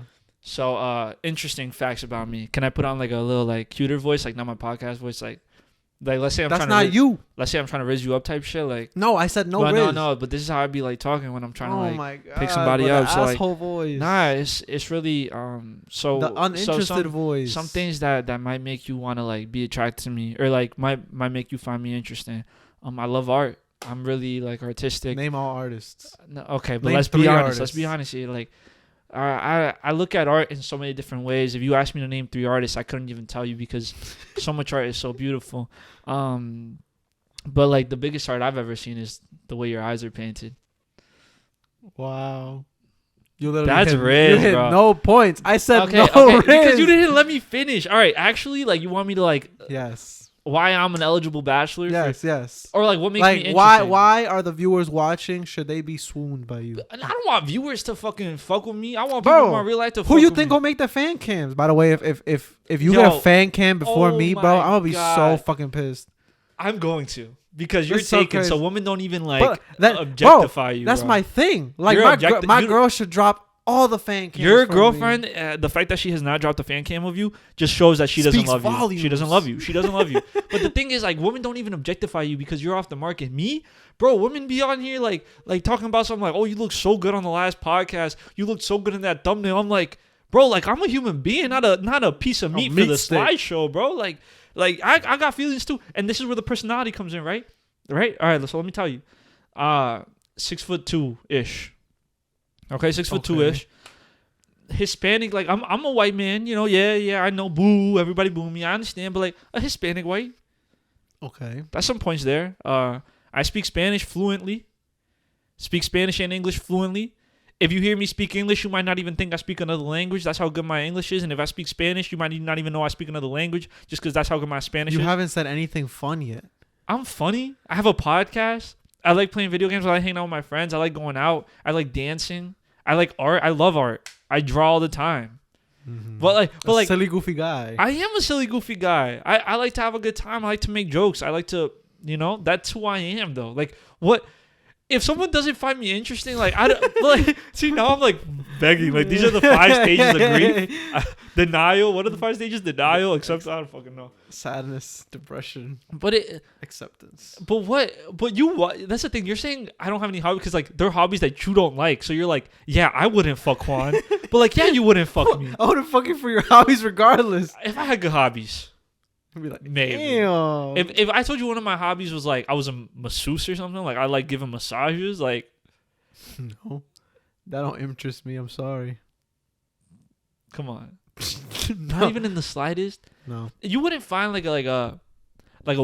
Speaker 2: So, interesting facts about me. Can I put on like a little like cuter voice, like not my podcast voice, like let's say
Speaker 1: that's not you.
Speaker 2: Let's say I'm trying to riz you up type shit. Like
Speaker 1: no, I said no riz.
Speaker 2: No. But this is how I be like talking when I'm trying to
Speaker 1: like
Speaker 2: pick somebody up. So
Speaker 1: asshole voice.
Speaker 2: Nah, it's really so
Speaker 1: the uninterested voice.
Speaker 2: Some things that might make you want to like be attracted to me or like might make you find me interesting. I love art. I'm really like artistic.
Speaker 1: Name all artists.
Speaker 2: No, okay, but let's be honest. Let's be honest here. Like, I look at art in so many different ways. If you asked me to name 3 artists, I couldn't even tell you because so much art is so beautiful. But like the biggest art I've ever seen is the way your eyes are painted.
Speaker 1: Wow. You literally
Speaker 2: That's
Speaker 1: hit,
Speaker 2: Riz,
Speaker 1: you hit
Speaker 2: bro.
Speaker 1: no points. I said
Speaker 2: Okay,
Speaker 1: no
Speaker 2: okay,
Speaker 1: Riz.
Speaker 2: because you didn't let me finish. All right, actually, like you want me to like
Speaker 1: Yes.
Speaker 2: why I'm an eligible bachelor?
Speaker 1: Yes. Yes.
Speaker 2: Or like what makes me
Speaker 1: Like
Speaker 2: interesting?
Speaker 1: why are the viewers watching? Should they be swooned by you?
Speaker 2: And I don't want viewers to fucking fuck with me. I want people
Speaker 1: Bro,
Speaker 2: in my real life to fuck
Speaker 1: who you
Speaker 2: with
Speaker 1: think
Speaker 2: me.
Speaker 1: will make the fan cams? By the way, if you
Speaker 2: Yo,
Speaker 1: get a fan cam before
Speaker 2: oh
Speaker 1: me, bro,
Speaker 2: my
Speaker 1: I'm gonna be so
Speaker 2: God.
Speaker 1: fucking pissed.
Speaker 2: I'm going to because you're
Speaker 1: That's so
Speaker 2: taken, so
Speaker 1: crazy.
Speaker 2: women don't even
Speaker 1: But
Speaker 2: like
Speaker 1: that-
Speaker 2: objectify you.
Speaker 1: That's
Speaker 2: bro.
Speaker 1: my thing. Like
Speaker 2: You're
Speaker 1: my
Speaker 2: you-
Speaker 1: girl should drop all the fan cams.
Speaker 2: Your
Speaker 1: from
Speaker 2: girlfriend,
Speaker 1: me.
Speaker 2: the fact that she has not dropped a fan cam of you just shows that she doesn't
Speaker 1: Speaks
Speaker 2: love you.
Speaker 1: volumes.
Speaker 2: She doesn't love you. She doesn't love you. But the thing is, like, women don't even objectify you because you're off the market. Me, bro, women be on here like talking about something like, oh, you look so good on the last podcast. You look so good in that thumbnail. I'm like, bro, like I'm a human being, not a piece of meat for
Speaker 1: meat
Speaker 2: the
Speaker 1: stick.
Speaker 2: slideshow, bro. Like I got feelings too, and this is where the personality comes in, right? Right. All right. So let me tell you, 6'2" ish. Okay, 6'2" ish. Hispanic, like I'm a white man, you know. Yeah, I know. Boo, everybody boo me. I understand, but like a Hispanic white,
Speaker 1: Okay.
Speaker 2: that's some points there. I speak Spanish fluently. Speak Spanish and English fluently. If you hear me speak English, you might not even think I speak another language. That's how good my English is. And if I speak Spanish, you might not even know I speak another language just because that's how good my Spanish
Speaker 1: You
Speaker 2: is.
Speaker 1: haven't said anything fun yet.
Speaker 2: I'm funny. I have a podcast. I like playing video games. I like hanging out with my friends. I like going out. I like dancing. I like art. I love art. I draw all the time.
Speaker 1: Mm-hmm.
Speaker 2: But like,
Speaker 1: silly goofy guy.
Speaker 2: I am a silly, goofy guy. I like to have a good time. I like to make jokes. I like to, that's who I am, though. Like, what if someone doesn't find me interesting? Like, I don't like. See, now I'm like begging. Like, these are the 5 stages of grief. Denial. What are the 5 stages? Denial, acceptance. I don't fucking know.
Speaker 1: Sadness, depression,
Speaker 2: But
Speaker 1: acceptance.
Speaker 2: But what? But what? That's the thing. You're saying I don't have any hobbies because like they're hobbies that you don't like. So you're like, yeah, I wouldn't fuck Juan. But like, yeah, you wouldn't fuck me.
Speaker 1: I wouldn't fuck you for your hobbies regardless.
Speaker 2: If I had good hobbies.
Speaker 1: I'd be like,
Speaker 2: Maybe.
Speaker 1: damn.
Speaker 2: If I told you one of my hobbies was like I was a masseuse or something, like I like giving massages, like
Speaker 1: No, that don't interest me. I'm sorry.
Speaker 2: come on,
Speaker 1: No.
Speaker 2: not even in the slightest.
Speaker 1: No,
Speaker 2: You wouldn't find like a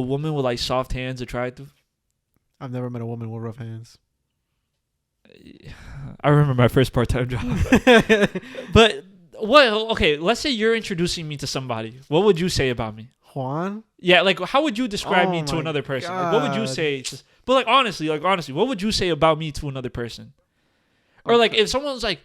Speaker 2: woman with like soft hands attractive.
Speaker 1: I've never met a woman with rough hands.
Speaker 2: I remember my first part-time job. But what? Okay, let's say you're introducing me to somebody. What would you say about me?
Speaker 1: Juan?
Speaker 2: Yeah, like how would you describe
Speaker 1: Oh
Speaker 2: me to
Speaker 1: my
Speaker 2: another person? Like, what would you
Speaker 1: God.
Speaker 2: say? But like honestly, what would you say about me to another person? Or like if someone's like,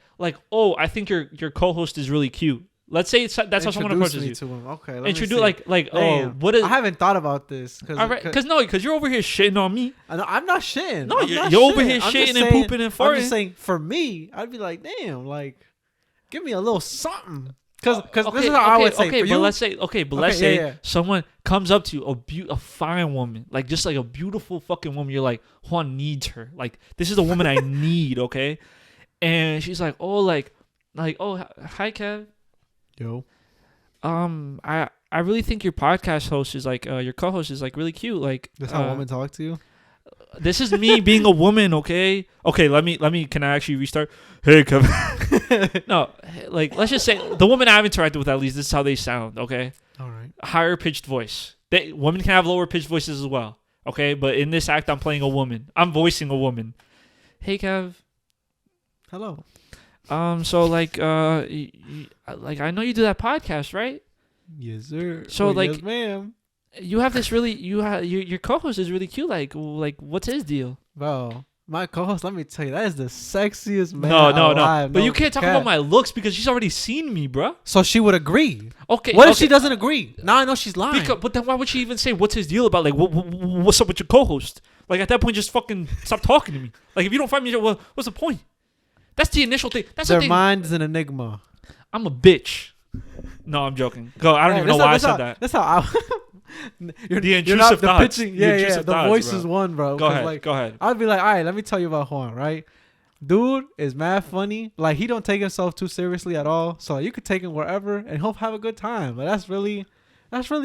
Speaker 2: oh, I think your co-host is really cute. Let's say that's how someone
Speaker 1: Introduce
Speaker 2: approaches
Speaker 1: me
Speaker 2: you.
Speaker 1: to him. Okay, let me
Speaker 2: Introduce
Speaker 1: see.
Speaker 2: like oh,
Speaker 1: Damn.
Speaker 2: what is?
Speaker 1: I haven't thought about this.
Speaker 2: Because you're over here shitting on me.
Speaker 1: I'm not shitting.
Speaker 2: No,
Speaker 1: I'm
Speaker 2: you're
Speaker 1: not
Speaker 2: over
Speaker 1: shitting.
Speaker 2: here
Speaker 1: I'm just
Speaker 2: shitting and
Speaker 1: saying-
Speaker 2: pooping and
Speaker 1: I'm
Speaker 2: farting.
Speaker 1: just saying, for me, I'd be like, damn, like, give me a little something. Because
Speaker 2: Okay,
Speaker 1: this is how I would say.
Speaker 2: okay,
Speaker 1: for
Speaker 2: but
Speaker 1: you,
Speaker 2: let's say
Speaker 1: yeah.
Speaker 2: someone comes up to you, a fine woman, like just like a beautiful fucking woman. You're like, Juan needs her. Like this is the woman I need, okay? And she's like, oh, hi, Kev.
Speaker 1: Yo.
Speaker 2: I really think your podcast host is like, your co-host is like really cute. Like
Speaker 1: That's how women talk to you?
Speaker 2: this is me being a woman, okay? Okay, let me. Can I actually restart? Hey, Kevin. No, like let's just say the woman I've interacted with, at least this is how they sound, okay?
Speaker 1: All right.
Speaker 2: Higher pitched voice. Women can have lower pitched voices as well, okay? But in this act, I'm playing a woman. I'm voicing a woman. Hey, Kev.
Speaker 1: Hello.
Speaker 2: So like like I know you do that podcast, right?
Speaker 1: Yes, sir.
Speaker 2: So, like-
Speaker 1: yes, ma'am.
Speaker 2: You have this really your co-host is really cute. Like what's his deal?
Speaker 1: Bro, my co-host, let me tell you, that is the sexiest man
Speaker 2: No.
Speaker 1: alive.
Speaker 2: But
Speaker 1: No
Speaker 2: you can't talk
Speaker 1: cap.
Speaker 2: about my looks because she's already seen me, bruh.
Speaker 1: So she would agree.
Speaker 2: Okay.
Speaker 1: What if
Speaker 2: okay.
Speaker 1: she doesn't agree? Now I know she's lying.
Speaker 2: But then why would she even say what's his deal about? Like what's up with your co-host? Like at that point, just fucking stop talking to me. Like if you don't find me, well, what's the point? That's the initial thing. That's
Speaker 1: Their
Speaker 2: the thing.
Speaker 1: mind is an enigma.
Speaker 2: I'm a bitch. No, I'm joking. Go. I don't even know why I said that.
Speaker 1: That's how I. You're,
Speaker 2: The
Speaker 1: you're
Speaker 2: intrusive
Speaker 1: not the
Speaker 2: thoughts.
Speaker 1: pitching.
Speaker 2: The
Speaker 1: Yeah,
Speaker 2: intrusive
Speaker 1: The
Speaker 2: thoughts,
Speaker 1: voice
Speaker 2: bro.
Speaker 1: is one, bro.
Speaker 2: Go
Speaker 1: 'Cause,
Speaker 2: ahead.
Speaker 1: Like,
Speaker 2: Go ahead.
Speaker 1: I'd be like, all right, let me tell you about Juan, right? Dude is mad funny. Like he don't take himself too seriously at all. So you could take him wherever and he'll have a good time. But that's really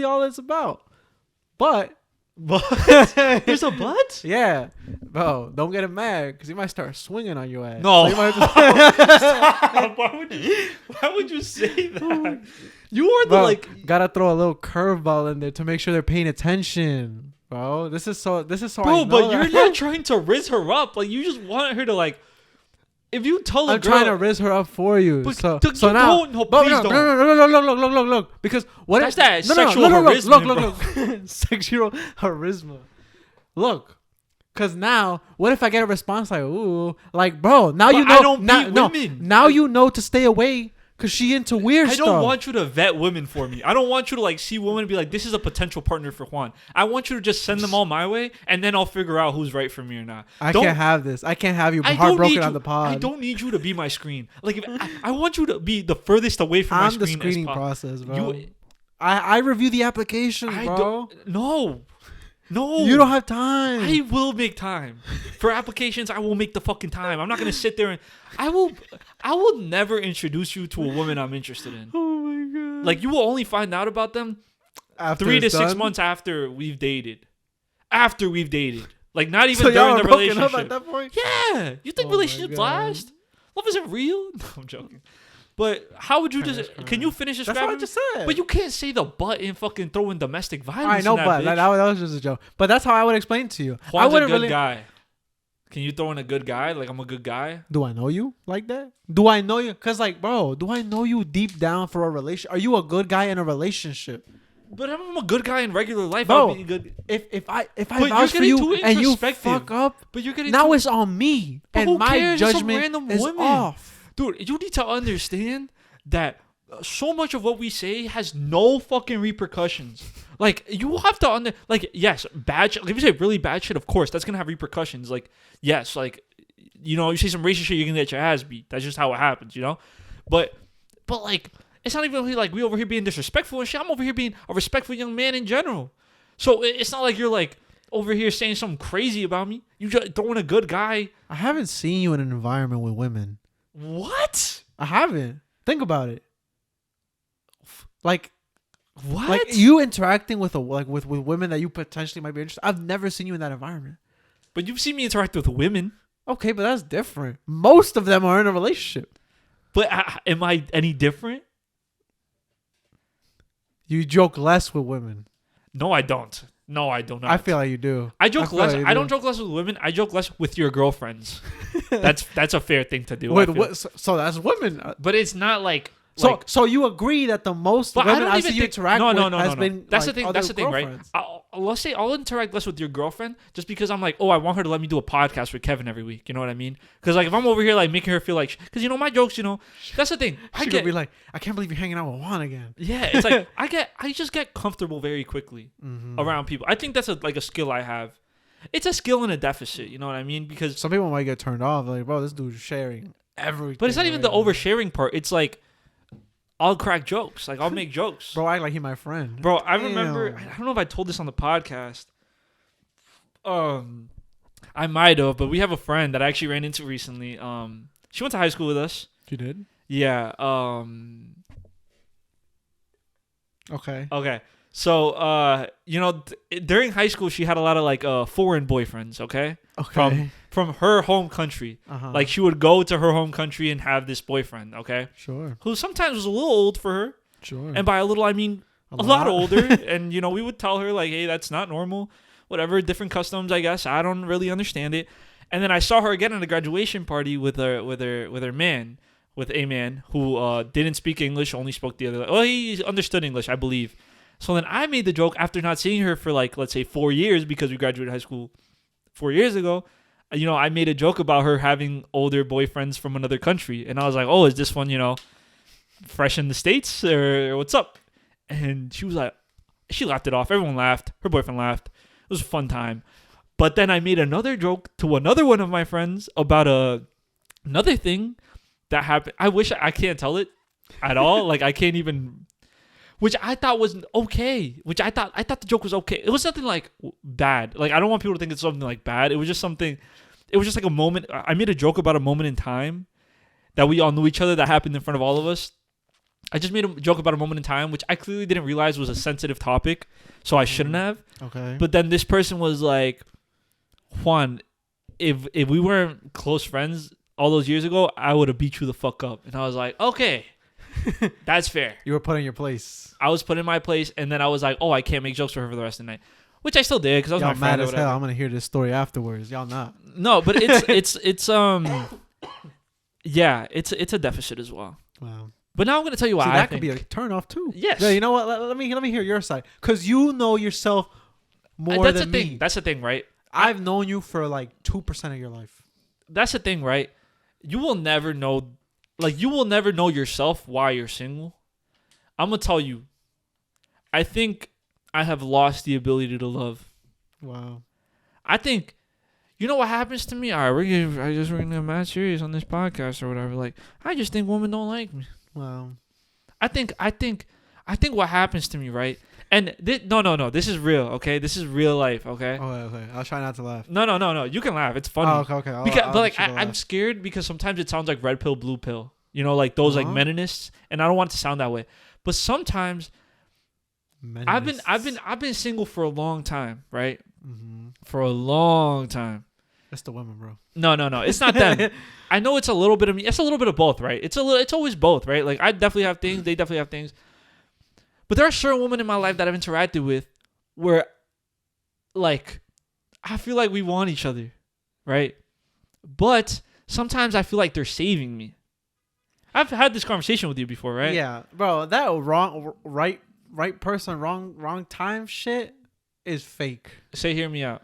Speaker 1: all it's about. But
Speaker 2: There's a but?
Speaker 1: yeah, bro, don't get him mad because he might start swinging on your ass.
Speaker 2: No.
Speaker 1: So you might have to-
Speaker 2: Stop. Why would you say that? You are the
Speaker 1: Bro,
Speaker 2: like.
Speaker 1: gotta throw a little curveball in there to make sure they're paying attention, bro. This is so. I
Speaker 2: Bro,
Speaker 1: know
Speaker 2: but
Speaker 1: that.
Speaker 2: you're not trying to riz her up. Like you just want her to like. if you tell a
Speaker 1: I'm
Speaker 2: girl,
Speaker 1: trying to raise her up for you.
Speaker 2: but
Speaker 1: So
Speaker 2: you
Speaker 1: now,
Speaker 2: don't, no, please don't.
Speaker 1: look. Because what
Speaker 2: That's
Speaker 1: if
Speaker 2: that sexual harassment,
Speaker 1: look. Sexual charisma. Look. Cause now, what if I get a response like, "Ooh," like, bro? Now
Speaker 2: But
Speaker 1: you know.
Speaker 2: I don't beat women.
Speaker 1: Now you know to stay away. Cause she into weird stuff.
Speaker 2: I don't want you to vet women for me. I don't want you to like see women and be like, this is a potential partner for Juan. I want you to just send them all my way, and then I'll figure out who's right for me or not.
Speaker 1: I can't have this. I can't have you heartbroken on the pod.
Speaker 2: I don't need you to be my screen. Like, if I want you to be the furthest away from my screen.
Speaker 1: I'm the screening process, bro.
Speaker 2: You,
Speaker 1: I review the applications, bro.
Speaker 2: No.
Speaker 1: You don't have time.
Speaker 2: I will make time. For applications, I will make the fucking time. I'm not going to sit there and I will never introduce you to a woman I'm interested in.
Speaker 1: Oh my god.
Speaker 2: Like, you will only find out about them
Speaker 1: After
Speaker 2: 3 to
Speaker 1: it's
Speaker 2: 6
Speaker 1: done?
Speaker 2: months after we've dated. After we've dated. Like, not even
Speaker 1: So
Speaker 2: during
Speaker 1: y'all
Speaker 2: the
Speaker 1: are broken
Speaker 2: relationship.
Speaker 1: up at that point?
Speaker 2: Yeah. You think
Speaker 1: Oh my
Speaker 2: relationships
Speaker 1: God.
Speaker 2: last? Love isn't real? No, I'm joking. But how would you can you finish
Speaker 1: That's
Speaker 2: describing?
Speaker 1: what I just said.
Speaker 2: But you can't say the butt and fucking throw in domestic violence.
Speaker 1: I know,
Speaker 2: in
Speaker 1: but
Speaker 2: that,
Speaker 1: that was just a joke. But that's how I would explain to you. I
Speaker 2: Juan's a
Speaker 1: wouldn't
Speaker 2: good
Speaker 1: really.
Speaker 2: guy. Can you throw in a good guy? Like, I'm a good guy?
Speaker 1: Do I know you like that? Do I know you? Cause like, bro, do I know you deep down for a relation? Are you a good guy in a relationship?
Speaker 2: But I'm a good guy in regular life.
Speaker 1: Bro,
Speaker 2: I'll be good.
Speaker 1: If I
Speaker 2: But
Speaker 1: vouch
Speaker 2: you're
Speaker 1: for
Speaker 2: getting
Speaker 1: you
Speaker 2: too
Speaker 1: and you
Speaker 2: introspective.
Speaker 1: fuck up,
Speaker 2: But you're getting
Speaker 1: now
Speaker 2: too,
Speaker 1: it's on me
Speaker 2: But
Speaker 1: and
Speaker 2: who
Speaker 1: my
Speaker 2: cares? It's some
Speaker 1: judgment
Speaker 2: random
Speaker 1: is
Speaker 2: women.
Speaker 1: off.
Speaker 2: Dude, you need to understand that so much of what we say has no fucking repercussions. Like, you have to yes, bad shit. Like, if you say really bad shit, of course, that's gonna have repercussions. Like, yes, like, you know, you say some racist shit, you're gonna get your ass beat. That's just how it happens, you know? But like, it's not even really like we over here being disrespectful and shit. I'm over here being a respectful young man in general. So it's not like you're like over here saying something crazy about me. You just throwing a good guy.
Speaker 1: I haven't seen you in an environment with women.
Speaker 2: What?
Speaker 1: I haven't. Think about it. Like
Speaker 2: What?
Speaker 1: you interacting with with women that you potentially might be interested. I've never seen you in that environment.
Speaker 2: But you've seen me interact with women.
Speaker 1: Okay, but that's different. Most of them are in a relationship.
Speaker 2: But am I any different?
Speaker 1: You joke less with women.
Speaker 2: No, I don't. No, I do not.
Speaker 1: I feel like you do.
Speaker 2: I joke
Speaker 1: feel
Speaker 2: less.
Speaker 1: like you
Speaker 2: I
Speaker 1: do.
Speaker 2: don't joke less with women. I joke less with your girlfriends. That's a fair thing to do. I
Speaker 1: Wait,
Speaker 2: feel.
Speaker 1: what? So that's women.
Speaker 2: But it's not like.
Speaker 1: So you agree that the most
Speaker 2: But I
Speaker 1: women
Speaker 2: don't
Speaker 1: I
Speaker 2: even
Speaker 1: see you
Speaker 2: think,
Speaker 1: interact with has been
Speaker 2: That's
Speaker 1: like,
Speaker 2: the thing.
Speaker 1: other
Speaker 2: That's the thing, right?
Speaker 1: girlfriends.
Speaker 2: Let's say I'll interact less with your girlfriend just because I'm like, oh, I want her to let me do a podcast with Kevin every week. You know what I mean? Because like if I'm over here like making her feel like, because you know my jokes, you know, that's the thing.
Speaker 1: She's gonna be like, I can't believe you're hanging out with Juan again.
Speaker 2: Yeah, it's like I just get comfortable very quickly
Speaker 1: Mm-hmm.
Speaker 2: around people. I think that's a skill I have. It's a skill and a deficit. You know what I mean? Because
Speaker 1: Some people might get turned off. Like, bro, this dude's sharing everything.
Speaker 2: but it's not even
Speaker 1: right
Speaker 2: the
Speaker 1: now.
Speaker 2: oversharing part. It's like I'll crack jokes. Like I'll make jokes.
Speaker 1: Bro, act like he my friend.
Speaker 2: Bro, I remember.
Speaker 1: Damn.
Speaker 2: I don't know if I told this on the podcast. I might have, but we have a friend that I actually ran into recently. She went to high school with us.
Speaker 1: You did?
Speaker 2: Yeah.
Speaker 1: Okay.
Speaker 2: Okay. So, you know, during high school, she had a lot of like foreign boyfriends. Okay.
Speaker 1: Okay.
Speaker 2: From her home country.
Speaker 1: Uh-huh.
Speaker 2: Like she would go to her home country and have this boyfriend. Okay.
Speaker 1: Sure.
Speaker 2: Who sometimes was a little old for her,
Speaker 1: Sure.
Speaker 2: and by a little I mean a lot older. And you know, we would tell her like, hey, that's not normal. Whatever, different customs, I guess. I don't really understand it. And then I saw her again at a graduation party with a man who didn't speak English, only spoke the other. Well, he understood English, I believe. So then I made the joke after not seeing her for like, let's say 4 years, because we graduated high school 4 years ago. You know, I made a joke about her having older boyfriends from another country, and I was like, oh, is this one, you know, fresh in the States or what's up? And she was like, she laughed it off. Everyone laughed. Her boyfriend laughed. It was a fun time. But then I made another joke to another one of my friends about another thing that happened. I wish I can't tell it at all. Like I can't even, which I thought was okay. Which I thought the joke was okay. It was nothing like bad. Like I don't want people to think it's something like bad. It was just something. It was just like a moment. I made a joke about a moment in time that we all knew each other that happened in front of all of us. I just made a joke about a moment in time, which I clearly didn't realize was a sensitive topic, so I shouldn't have.
Speaker 1: Okay.
Speaker 2: But then this person was like, Juan, if we weren't close friends all those years ago, I would have beat you the fuck up. And I was like, okay, that's fair.
Speaker 1: You were put in your place.
Speaker 2: I was put in my place, and then I was like, oh, I can't make jokes for her for the rest of the night, which I still did because I was
Speaker 1: Y'all
Speaker 2: my friend.
Speaker 1: mad
Speaker 2: Or
Speaker 1: as
Speaker 2: whatever.
Speaker 1: hell. I'm gonna hear this story afterwards. Y'all not.
Speaker 2: No, but it's Yeah, it's a deficit as well.
Speaker 1: Wow.
Speaker 2: But now I'm gonna tell you why
Speaker 1: that
Speaker 2: I
Speaker 1: could
Speaker 2: think.
Speaker 1: be a turn off too.
Speaker 2: Yes.
Speaker 1: Yeah, you know what? Let me hear your side, because you know yourself more
Speaker 2: That's
Speaker 1: than
Speaker 2: the thing.
Speaker 1: me.
Speaker 2: That's the thing, right?
Speaker 1: I've known you for like 2% of your life.
Speaker 2: That's the thing, right? You will never know, like you will never know yourself why you're single. I'm gonna tell you. I think I have lost the ability to love.
Speaker 1: Wow.
Speaker 2: I think, you know what happens to me? All right, we're gonna get mad serious on this podcast or whatever. Like, I just think women don't like me.
Speaker 1: Wow.
Speaker 2: I think what happens to me, right? And no. This is real, okay? This is real life, okay?
Speaker 1: Okay. I'll try not to laugh.
Speaker 2: No. You can laugh. It's funny.
Speaker 1: Oh, okay.
Speaker 2: But like, I'm scared because sometimes it sounds like red pill, blue pill. You know, like those like meninists, and I don't want it to sound that way. But sometimes I've been single for a long time, right?
Speaker 1: Mm-hmm.
Speaker 2: For a long time.
Speaker 1: It's the women, bro.
Speaker 2: No. It's not them. I know it's a little bit of me. It's a little bit of both, right? It's always both, right? Like I definitely have things. They definitely have things. But there are certain women in my life that I've interacted with where, like, I feel like we want each other, right? But sometimes I feel like they're saving me. I've had this conversation with you before, right?
Speaker 1: Yeah, bro. That right person, wrong time shit is fake.
Speaker 2: Say, hear me out.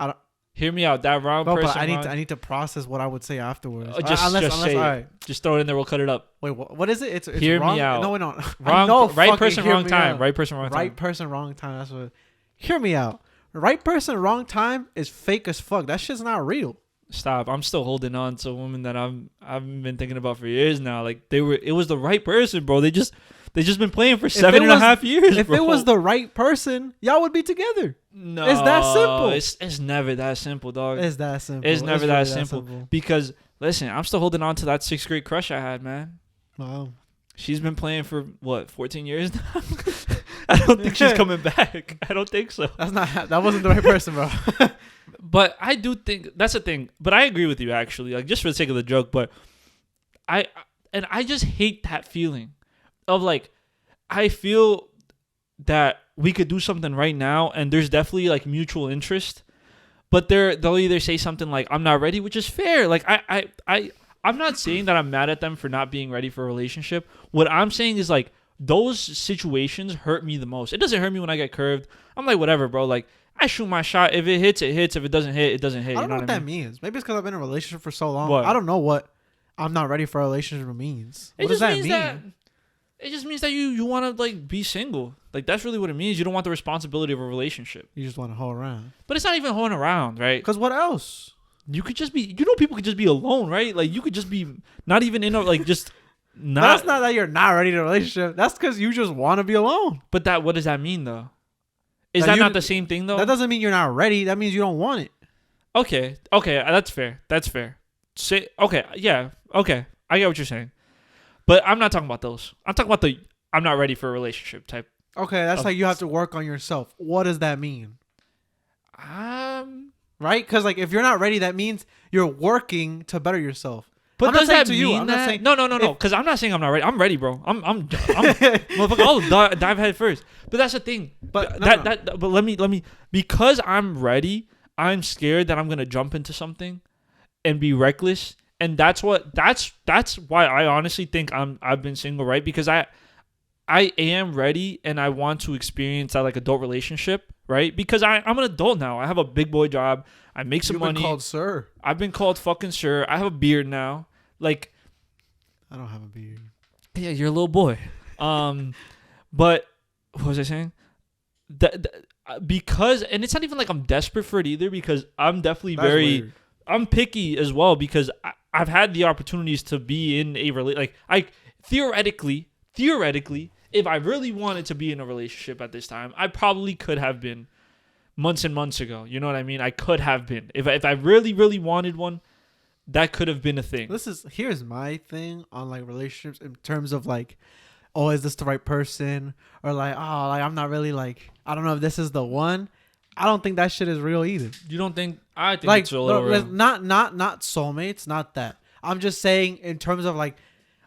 Speaker 1: I don't.
Speaker 2: Hear me out. That wrong person.
Speaker 1: But I need to process what I would say afterwards.
Speaker 2: Just say it.
Speaker 1: Right.
Speaker 2: Just throw it in there. We'll cut it up.
Speaker 1: Wait, what is it? It's
Speaker 2: hear
Speaker 1: wrong?
Speaker 2: me out.
Speaker 1: No, no.
Speaker 2: Right person, wrong time. Right person, wrong time.
Speaker 1: Right person, wrong time. That's what. Hear me out. Right person, wrong time is fake as fuck. That shit's not real.
Speaker 2: Stop. I'm still holding on to a woman that I've been thinking about for years now. Like it was the right person, bro. They just been playing for 7.5 years.
Speaker 1: If
Speaker 2: bro.
Speaker 1: it was the right person, y'all would be together.
Speaker 2: No,
Speaker 1: it's that simple.
Speaker 2: It's never that simple, dog.
Speaker 1: It's that simple.
Speaker 2: It's never that simple. Because listen, I'm still holding on to that 6th grade crush I had, man.
Speaker 1: Wow.
Speaker 2: She's been playing for what, 14 years now. I don't think she's coming back. I don't think so.
Speaker 1: That wasn't the right person, bro.
Speaker 2: But I do think that's the thing. But I agree with you actually, like just for the sake of the joke. But I just hate that feeling of like, I feel that we could do something right now, and there's definitely like mutual interest. But they'll either say something like, "I'm not ready," which is fair. Like I'm not saying that I'm mad at them for not being ready for a relationship. What I'm saying is like those situations hurt me the most. It doesn't hurt me when I get curved. I'm like, whatever, bro. Like I shoot my shot. If it hits, it hits. If it doesn't hit, it doesn't hit.
Speaker 1: I don't know what that means. Maybe it's because I've been in a relationship for so long.
Speaker 2: What?
Speaker 1: I don't know what I'm not ready for a relationship means. What does that mean?
Speaker 2: It just means that you want to like be single. Like that's really what it means. You don't want the responsibility of a relationship.
Speaker 1: You just want to hold around.
Speaker 2: But it's not even holding around, right?
Speaker 1: Because what else?
Speaker 2: You could just be. You know, people could just be alone, right? Like you could just be not even in a like just not.
Speaker 1: That's not that you're not ready to a relationship. That's because you just want to be alone.
Speaker 2: But what does that mean though? Is that not the same thing though?
Speaker 1: That doesn't mean you're not ready. That means you don't want it.
Speaker 2: Okay, that's fair. Say okay, yeah, okay. I get what you're saying, but I'm not talking about those. I'm talking about the I'm not ready for a relationship type.
Speaker 1: Okay, that's like you have to work on yourself. What does that mean? Right? Because like if you're not ready, that means you're working to better yourself.
Speaker 2: But does that mean
Speaker 1: I'm not saying,
Speaker 2: no? Because I'm not saying I'm not ready. I'm ready, bro. I'm motherfucker. I'll dive head first. But that's the thing. But but let me because I'm ready. I'm scared that I'm gonna jump into something and be reckless, and that's why I honestly think I've been single, right? Because I am ready and I want to experience that like adult relationship, right? Because I'm an adult now. I have a big boy job. I make some money.
Speaker 1: You've been called sir.
Speaker 2: I've been called fucking sir. I have a beard now. Like,
Speaker 1: I don't have a beard.
Speaker 2: Yeah, you're a little boy. But what was I saying? Because, and it's not even like I'm desperate for it either, because I'm definitely I'm picky as well, because I've had the opportunities to be in a like I theoretically, if I really wanted to be in a relationship at this time, I probably could have been months and months ago. You know what I mean? I could have been. If I really, really wanted one, that could have been a thing.
Speaker 1: Here's my thing on like relationships in terms of like, oh, is this the right person? Or like, oh, like I'm not really like, I don't know if this is the one. I don't think that shit is real either.
Speaker 2: You don't think? I think
Speaker 1: like,
Speaker 2: it's a little real.
Speaker 1: Not soulmates, not that. I'm just saying in terms of like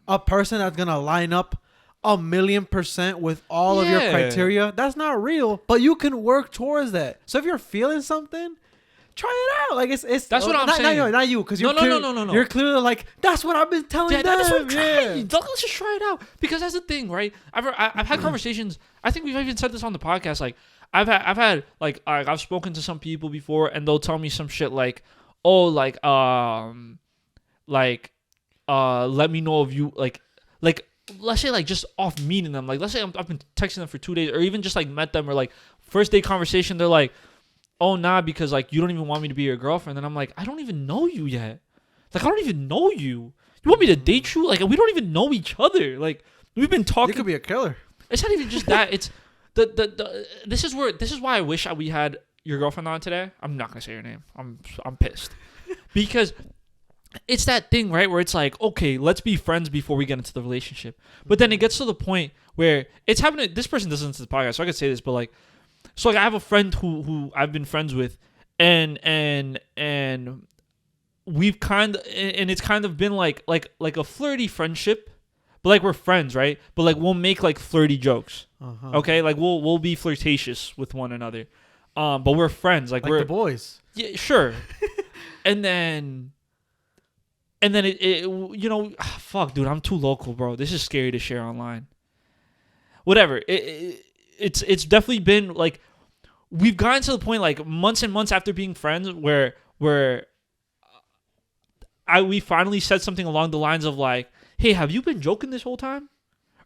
Speaker 1: a person that's gonna line up 1,000,000% with all of your criteria. That's not real, but you can work towards that. So if you're feeling something, try it out. Like it's
Speaker 2: That's what I'm saying.
Speaker 1: Not you, because you're
Speaker 2: no.
Speaker 1: You're clearly like, that's what I've been telling them.
Speaker 2: That's what I'm trying. Let's just try it out, because that's the thing, right? I've had conversations. I think we've even said this on the podcast. Like I've spoken to some people before, and they'll tell me some shit like, oh, let me know if you like let's say like just off meeting them. Like let's say I've been texting them for 2 days, or even just like met them, or like first day conversation. They're like, oh nah, because like you don't even want me to be your girlfriend. And I'm like, I don't even know you yet. Like I don't even know you. You want me to date you? Like we don't even know each other. Like we've been talking.
Speaker 1: You could be a killer.
Speaker 2: It's not even just that. It's this is why I wish we had your girlfriend on today. I'm not gonna say her name. I'm pissed because it's that thing, right, where it's like, okay, let's be friends before we get into the relationship. But then it gets to the point where it's happening. This person doesn't listen to the podcast, so I could say this, but like, so like I have a friend who I've been friends with, and we've it's kind of been like a flirty friendship, but like we're friends, right? But like we'll make like flirty jokes, okay? Like we'll be flirtatious with one another, but we're friends, like we're
Speaker 1: the boys.
Speaker 2: Yeah, sure. and then it you know, fuck, dude, I'm too local, bro. This is scary to share online. Whatever. It's definitely been like we've gotten to the point like months and months after being friends where we finally said something along the lines of like, hey, have you been joking this whole time?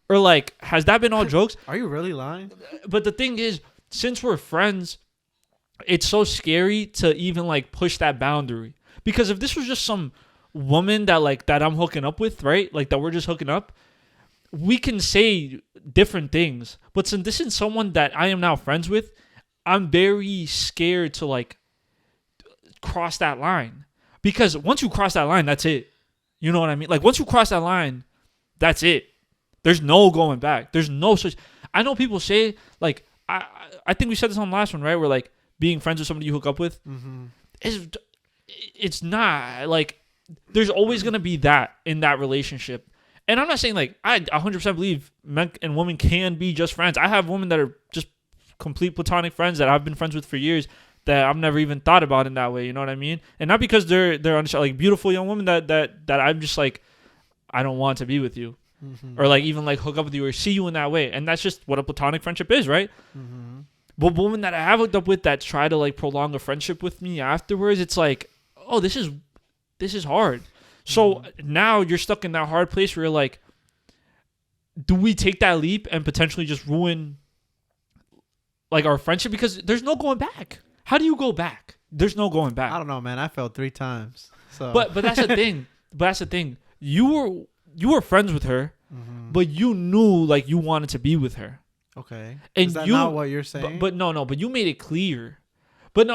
Speaker 2: Or like, has that been all jokes?
Speaker 1: Are you really lying?
Speaker 2: But the thing is, since we're friends, it's so scary to even like push that boundary. Because if this was just some woman that I'm hooking up with, right? Like that we're just hooking up, we can say different things. But since this is someone that I am now friends with, I'm very scared to like cross that line. Because once you cross that line, that's it. You know what I mean? Like once you cross that line, that's it. There's no going back. There's no such. I know people say like I think we said this on the last one, right? Where like being friends with somebody you hook up with, it's not like there's always gonna be that in that relationship. And I'm not saying like I 100% believe men and women can be just friends. I have women that are just complete platonic friends that I've been friends with for years that I've never even thought about in that way. You know what I mean? And not because they're like beautiful young women that I'm just like I don't want to be with you, or like even like hook up with you or see you in that way. And that's just what a platonic friendship is, right? But women that I have hooked up with that try to like prolong a friendship with me afterwards, it's like, oh, this is hard. So now you're stuck in that hard place where you're like, do we take that leap and potentially just ruin like our friendship? Because there's no going back. How do you go back? There's no going back.
Speaker 1: I don't know, man. I failed 3 times. So,
Speaker 2: but that's the thing. But that's the thing. You were friends with her, but you knew like you wanted to be with her.
Speaker 1: Okay.
Speaker 2: And
Speaker 1: is that not what you're saying?
Speaker 2: But no. But you made it clear. But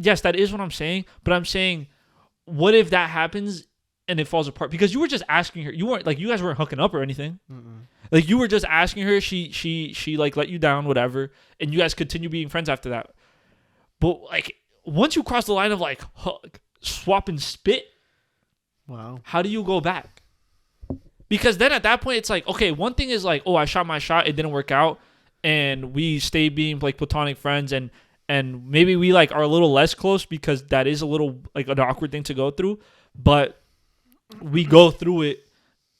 Speaker 2: yes, that is what I'm saying. But I'm saying, what if that happens and it falls apart? Because you were just asking her. You weren't like, you guys weren't hooking up or anything. Like you were just asking her. She like let you down, whatever, and you guys continue being friends after that. But like once you cross the line of like swap and spit,
Speaker 1: wow, how
Speaker 2: do you go back? Because then at that point it's like, okay, one thing is like, oh, I shot my shot, it didn't work out, and we stay being like platonic friends, and maybe we like are a little less close because that is a little like an awkward thing to go through, but we go through it,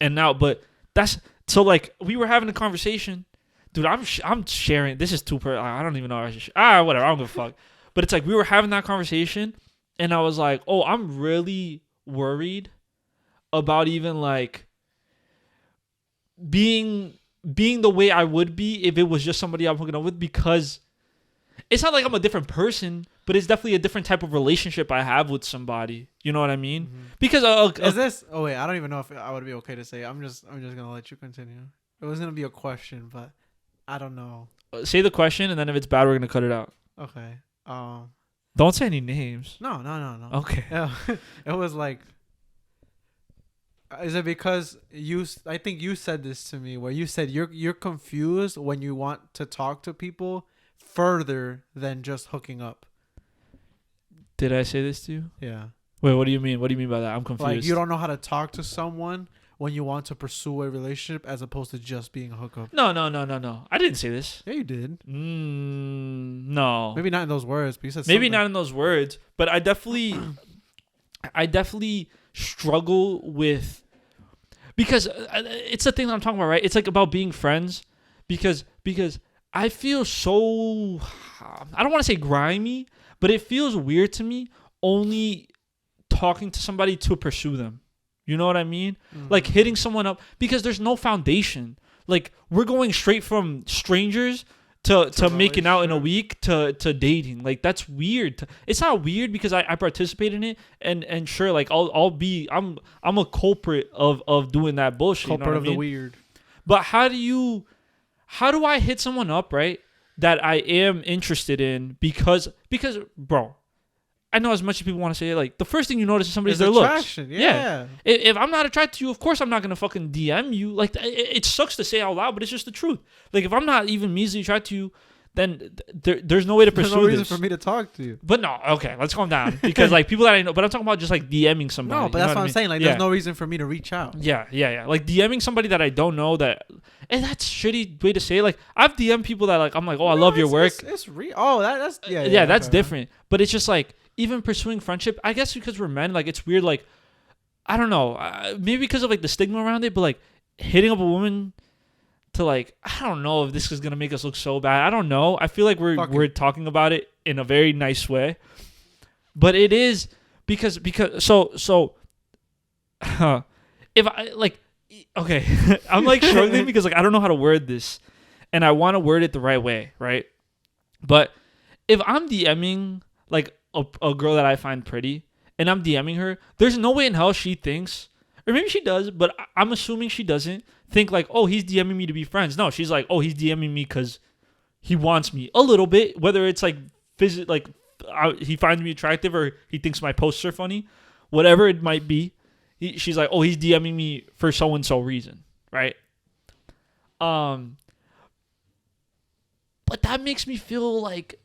Speaker 2: and now, but that's so like we were having a conversation, dude. I'm sharing. This is too I don't even know. Whatever. I don't give a fuck. But it's like we were having that conversation, and I was like, oh, I'm really worried about even like being the way I would be if it was just somebody I'm hooking up with, because it's not like I'm a different person, but it's definitely a different type of relationship I have with somebody. You know what I mean? Because
Speaker 1: is this? Oh wait, I don't even know if I would be okay to say. I'm just gonna let you continue. It was gonna be a question, but I don't know.
Speaker 2: Say the question, and then if it's bad, we're gonna cut it out.
Speaker 1: Okay.
Speaker 2: Don't say any names.
Speaker 1: No.
Speaker 2: Okay.
Speaker 1: It was like, is it because I think you said this to me, where you said you're confused when you want to talk to people further than just hooking up.
Speaker 2: Did I say this to you?
Speaker 1: Yeah.
Speaker 2: Wait, what do you mean? What do you mean by that? I'm confused.
Speaker 1: Like you don't know how to talk to someone when you want to pursue a relationship as opposed to just being a hookup.
Speaker 2: No. I didn't say this.
Speaker 1: Yeah, you did.
Speaker 2: No.
Speaker 1: Maybe not in those words, but you said
Speaker 2: Maybe
Speaker 1: something.
Speaker 2: not in those words, but I definitely struggle with, because it's the thing that I'm talking about, right? It's like about being friends, because I feel so, I don't want to say grimy, but it feels weird to me only talking to somebody to pursue them. You know what I mean?
Speaker 1: Mm-hmm.
Speaker 2: Like hitting someone up because there's no foundation. Like we're going straight from strangers to making out in a week to dating. Like that's weird. It's not weird because I participate in it and sure, like I'm a culprit of doing that bullshit.
Speaker 1: Culprit
Speaker 2: you know
Speaker 1: of the weird.
Speaker 2: But how do I hit someone up, right, that I am interested in because bro, I know as much as people want to say it, like the first thing you notice is somebody's their looks.
Speaker 1: Yeah.
Speaker 2: If I'm not attracted to you, of course I'm not gonna fucking DM you. Like it sucks to say out loud, but it's just the truth. Like if I'm not even measly attracted to you, then there's no way to pursue
Speaker 1: There's no reason
Speaker 2: this.
Speaker 1: for me to talk to you.
Speaker 2: But no, okay, let's calm down because like people that I know, but I'm talking about just like DMing somebody.
Speaker 1: No, but that's what I'm saying. Like there's no reason for me to reach out.
Speaker 2: Yeah. Like DMing somebody that I don't know and that's shitty way to say it. Like I've DM'd people that like I'm like, oh, I love your work.
Speaker 1: It's real. Oh, that's
Speaker 2: that's different. But it's just like even pursuing friendship. I guess because we're men, like it's weird. Like I don't know, maybe because of like the stigma around it. But like hitting up a woman to like, I don't know if this is gonna make us look so bad. I don't know. I feel like we're talking about it in a very nice way, but it is because so if I like, okay, I'm like struggling because like I don't know how to word this, and I want to word it the right way, right? But if I'm DMing like a girl that I find pretty and I'm DMing her, there's no way in hell she thinks, or maybe she does, but I'm assuming she doesn't think like, oh, he's DMing me to be friends. No, she's like, oh, he's DMing me because he wants me a little bit, whether it's like he finds me attractive or he thinks my posts are funny, whatever it might be. She's like, oh, he's DMing me for so and so reason, right? But that makes me feel like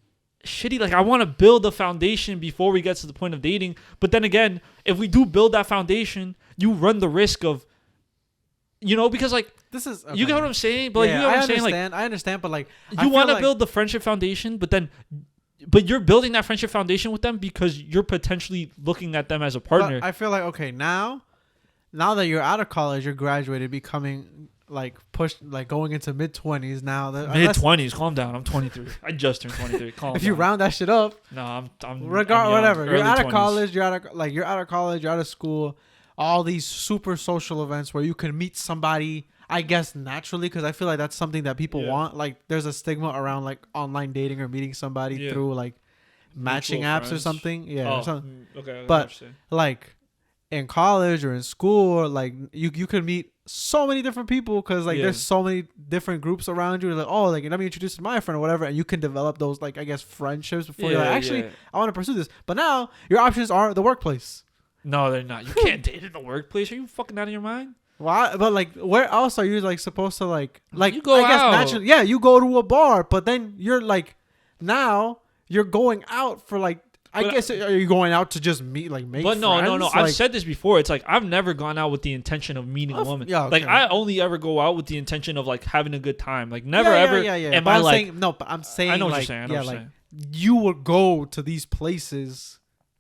Speaker 2: shitty. Like I want to build a foundation before we get to the point of dating. But then again, if we do build that foundation, you run the risk of, because like
Speaker 1: this is
Speaker 2: you get what I'm saying. But like, you get what I'm saying. Like
Speaker 1: I understand, but like
Speaker 2: you want to build the friendship foundation, but you're building that friendship foundation with them because you're potentially looking at them as a partner.
Speaker 1: But I feel like okay, now that you're out of college, you're graduated, becoming like pushed, like going into mid-20s now.
Speaker 2: Mid-20s, calm down. I'm 23. I just turned 23. Calm
Speaker 1: if
Speaker 2: down.
Speaker 1: you round that shit up,
Speaker 2: no, I'm
Speaker 1: whatever.
Speaker 2: You're
Speaker 1: out of
Speaker 2: 20s.
Speaker 1: college. You're out of college. You're out of school. All these super social events where you can meet somebody, I guess naturally, because I feel like that's something that people want. Like there's a stigma around like online dating or meeting somebody through like matching apps friends. Or something. Yeah. Or something.
Speaker 2: Okay.
Speaker 1: But like in college or in school, like you could meet so many different people because like there's so many different groups around you. Like, oh, like let me introduce you to my friend or whatever, and you can develop those like I guess friendships before you're like actually I want to pursue this. But now your options are the workplace.
Speaker 2: No, they're not. You can't date in the workplace. Are you fucking out of your mind?
Speaker 1: Why? But like, where else are you like supposed to like
Speaker 2: you go
Speaker 1: I guess
Speaker 2: out.
Speaker 1: naturally, yeah, you go to a bar, but then you're like, now you're going out for like. I guess are you going out to just meet like make?
Speaker 2: But no.
Speaker 1: Like,
Speaker 2: I've said this before. It's like I've never gone out with the intention of meeting a woman.
Speaker 1: Yeah, okay.
Speaker 2: Like I only ever go out with the intention of like having a good time. Like never
Speaker 1: ever.
Speaker 2: Yeah.
Speaker 1: Am I like saying, no? But I'm saying
Speaker 2: I know what
Speaker 1: like,
Speaker 2: you're saying.
Speaker 1: like you would go to these places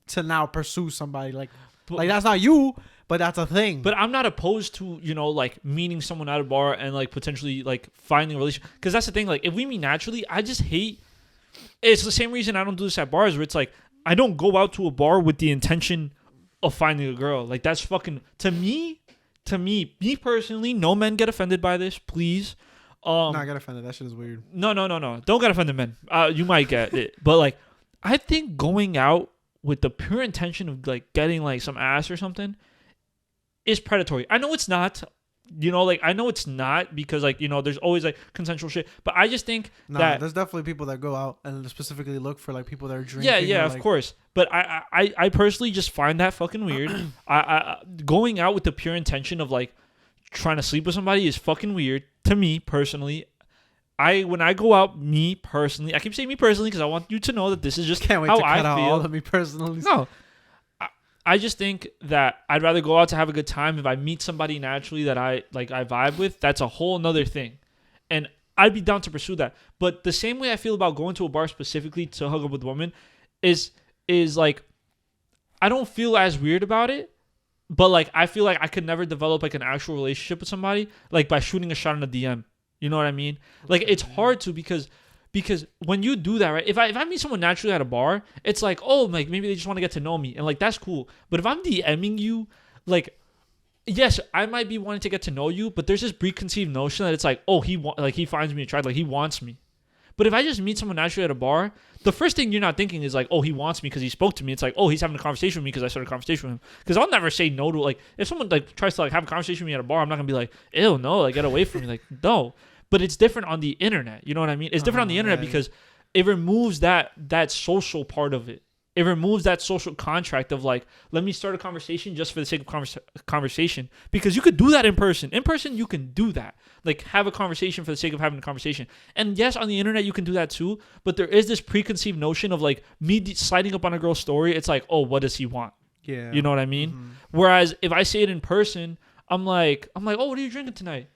Speaker 1: to now pursue somebody like that's not you, but that's a thing.
Speaker 2: But I'm not opposed to like meeting someone at a bar and like potentially like finding a relationship, because that's the thing. Like if we meet naturally, I just hate. It's the same reason I don't do this at bars, where it's like I don't go out to a bar with the intention of finding a girl. Like that's fucking to me personally. No men get offended by this, please.
Speaker 1: Not get offended. That shit is weird.
Speaker 2: No. Don't get offended, men. You might get it, but like I think going out with the pure intention of like getting like some ass or something is predatory. I know it's not. Like I know it's not, because like there's always like consensual shit, but I just think that
Speaker 1: there's definitely people that go out and specifically look for like people that are drinking.
Speaker 2: Yeah, of course. But I personally just find that fucking weird. I going out with the pure intention of like trying to sleep with somebody is fucking weird to me personally. When I go out, me personally, I keep saying me personally because I want you to know that this is just
Speaker 1: can't wait
Speaker 2: how
Speaker 1: to cut
Speaker 2: I
Speaker 1: out
Speaker 2: feel.
Speaker 1: all of me personally.
Speaker 2: No, I just think that I'd rather go out to have a good time. If I meet somebody naturally that I vibe with, that's a whole nother thing. And I'd be down to pursue that. But the same way I feel about going to a bar specifically to hook up with women is like, I don't feel as weird about it, but like I feel like I could never develop like an actual relationship with somebody like by shooting a shot in a DM. You know what I mean? Like it's hard to because when you do that, right? If I meet someone naturally at a bar, it's like, oh, like maybe they just want to get to know me, and like that's cool. But if I'm DMing you, like, yes, I might be wanting to get to know you, but there's this preconceived notion that it's like, oh, he finds me attractive, like he wants me. But if I just meet someone naturally at a bar, the first thing you're not thinking is like, oh, he wants me because he spoke to me. It's like, oh, he's having a conversation with me because I started a conversation with him. Because I'll never say no to, like, if someone like tries to like have a conversation with me at a bar, I'm not gonna be like, ew, no, like get away from me, like no. But it's different on the internet. You know what I mean? It's different on the internet because it removes that social part of it. It removes that social contract of like, let me start a conversation just for the sake of conversation. Because you could do that in person. In person, you can do that. Like have a conversation for the sake of having a conversation. And yes, on the internet, you can do that too. But there is this preconceived notion of like me sliding up on a girl's story. It's like, oh, what does he want?
Speaker 1: Yeah.
Speaker 2: You know what I mean? Whereas if I say it in person, I'm like, oh, what are you drinking tonight?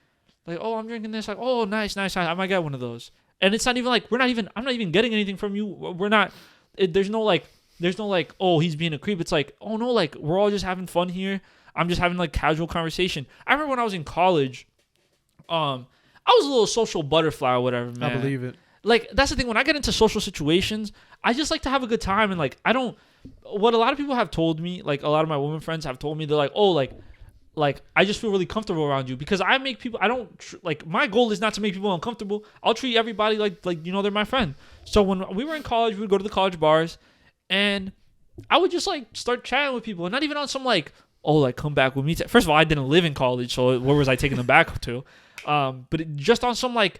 Speaker 2: Like, oh, I'm drinking this. Like, oh, nice. I might get one of those. And it's not even like, I'm not even getting anything from you. We're not, there's no like, oh, he's being a creep. It's like, oh no, like we're all just having fun here. I'm just having like casual conversation. I remember when I was in college, I was a little social butterfly or whatever, man.
Speaker 1: I believe it.
Speaker 2: Like, that's the thing. When I get into social situations, I just like to have a good time. And like, what a lot of people have told me, like a lot of my women friends have told me, they're like, oh, like I just feel really comfortable around you because I make people, I don't like, my goal is not to make people uncomfortable. I'll treat everybody like they're my friend. So when we were in college, we would go to the college bars and I would just like start chatting with people and not even on some like, oh, like come back with me. First of all, I didn't live in college, so where was I taking them back to? But just on some like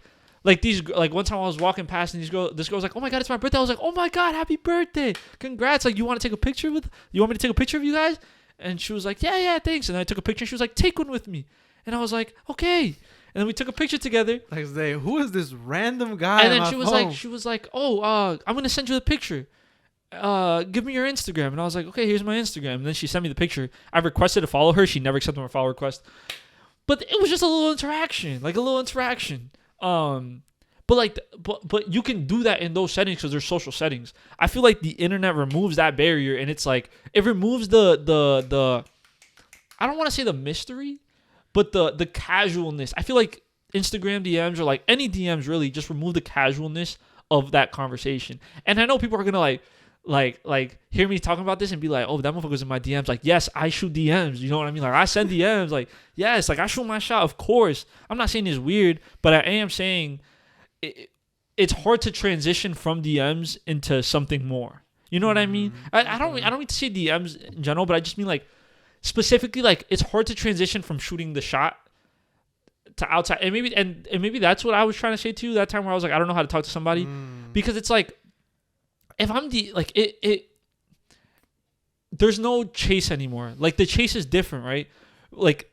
Speaker 2: these, like one time I was walking past and this girl was like, oh my God, it's my birthday. I was like, oh my God, happy birthday. Congrats. Like, you want to take a picture you want me to take a picture of you guys? And she was like, yeah, thanks. And I took a picture and she was like, take one with me. And I was like, okay. And then we took a picture together.
Speaker 1: Next day, who is this random guy?
Speaker 2: And then she was like, oh, I'm going to send you the picture. Give me your Instagram. And I was like, okay, here's my Instagram. And then she sent me the picture. I requested to follow her. She never accepted my follow request. But it was just a little interaction. But you can do that in those settings because they're social settings. I feel like the internet removes that barrier, and it's like it removes the I don't want to say the mystery, but the casualness. I feel like Instagram DMs or like any DMs really just remove the casualness of that conversation. And I know people are gonna like hear me talking about this and be like, oh, that motherfucker's in my DMs. Like, yes, I shoot DMs. You know what I mean? Like, I send DMs. Like, yes, like I shoot my shot. Of course, I'm not saying it's weird, but I am saying it's hard to transition from DMs into something more. You know what I mean? I don't mean to say DMs in general, but I just mean like specifically like it's hard to transition from shooting the shot to outside. And maybe that's what I was trying to say to you that time where I was like, I don't know how to talk to somebody because it's like if I'm there's no chase anymore. Like the chase is different, right? Like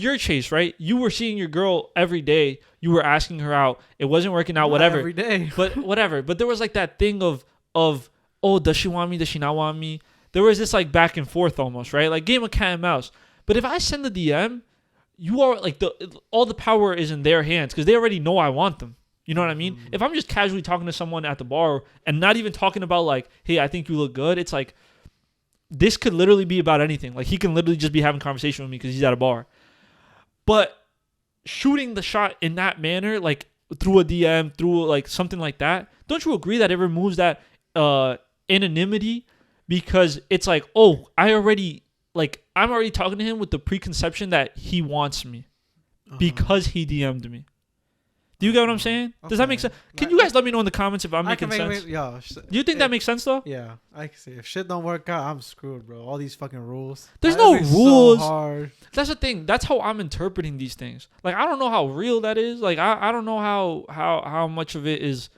Speaker 2: your chase, right? You were seeing your girl every day. You were asking her out. It wasn't working out, whatever.
Speaker 1: Every day.
Speaker 2: But whatever. But there was like that thing of, oh, does she want me? Does she not want me? There was this like back and forth almost, right? Like game of cat and mouse. But if I send the DM, you are like all the power is in their hands because they already know I want them. You know what I mean? If I'm just casually talking to someone at the bar and not even talking about like, hey, I think you look good. It's like, this could literally be about anything. Like he can literally just be having a conversation with me because he's at a bar. But shooting the shot in that manner, like through a DM, through like something like that, don't you agree that it removes that anonymity? Because it's like, oh, I'm already talking to him with the preconception that he wants me because he DM'd me. Do you get what I'm saying? Does that make sense? Can you guys let me know in the comments if I'm making sense? Do you think that makes sense though?
Speaker 1: Yeah, I can see. If shit don't work out, I'm screwed, bro. All these fucking rules.
Speaker 2: There's no rules.
Speaker 1: So hard.
Speaker 2: That's the thing. That's how I'm interpreting these things. Like I don't know how real that is. Like I don't know how much of it is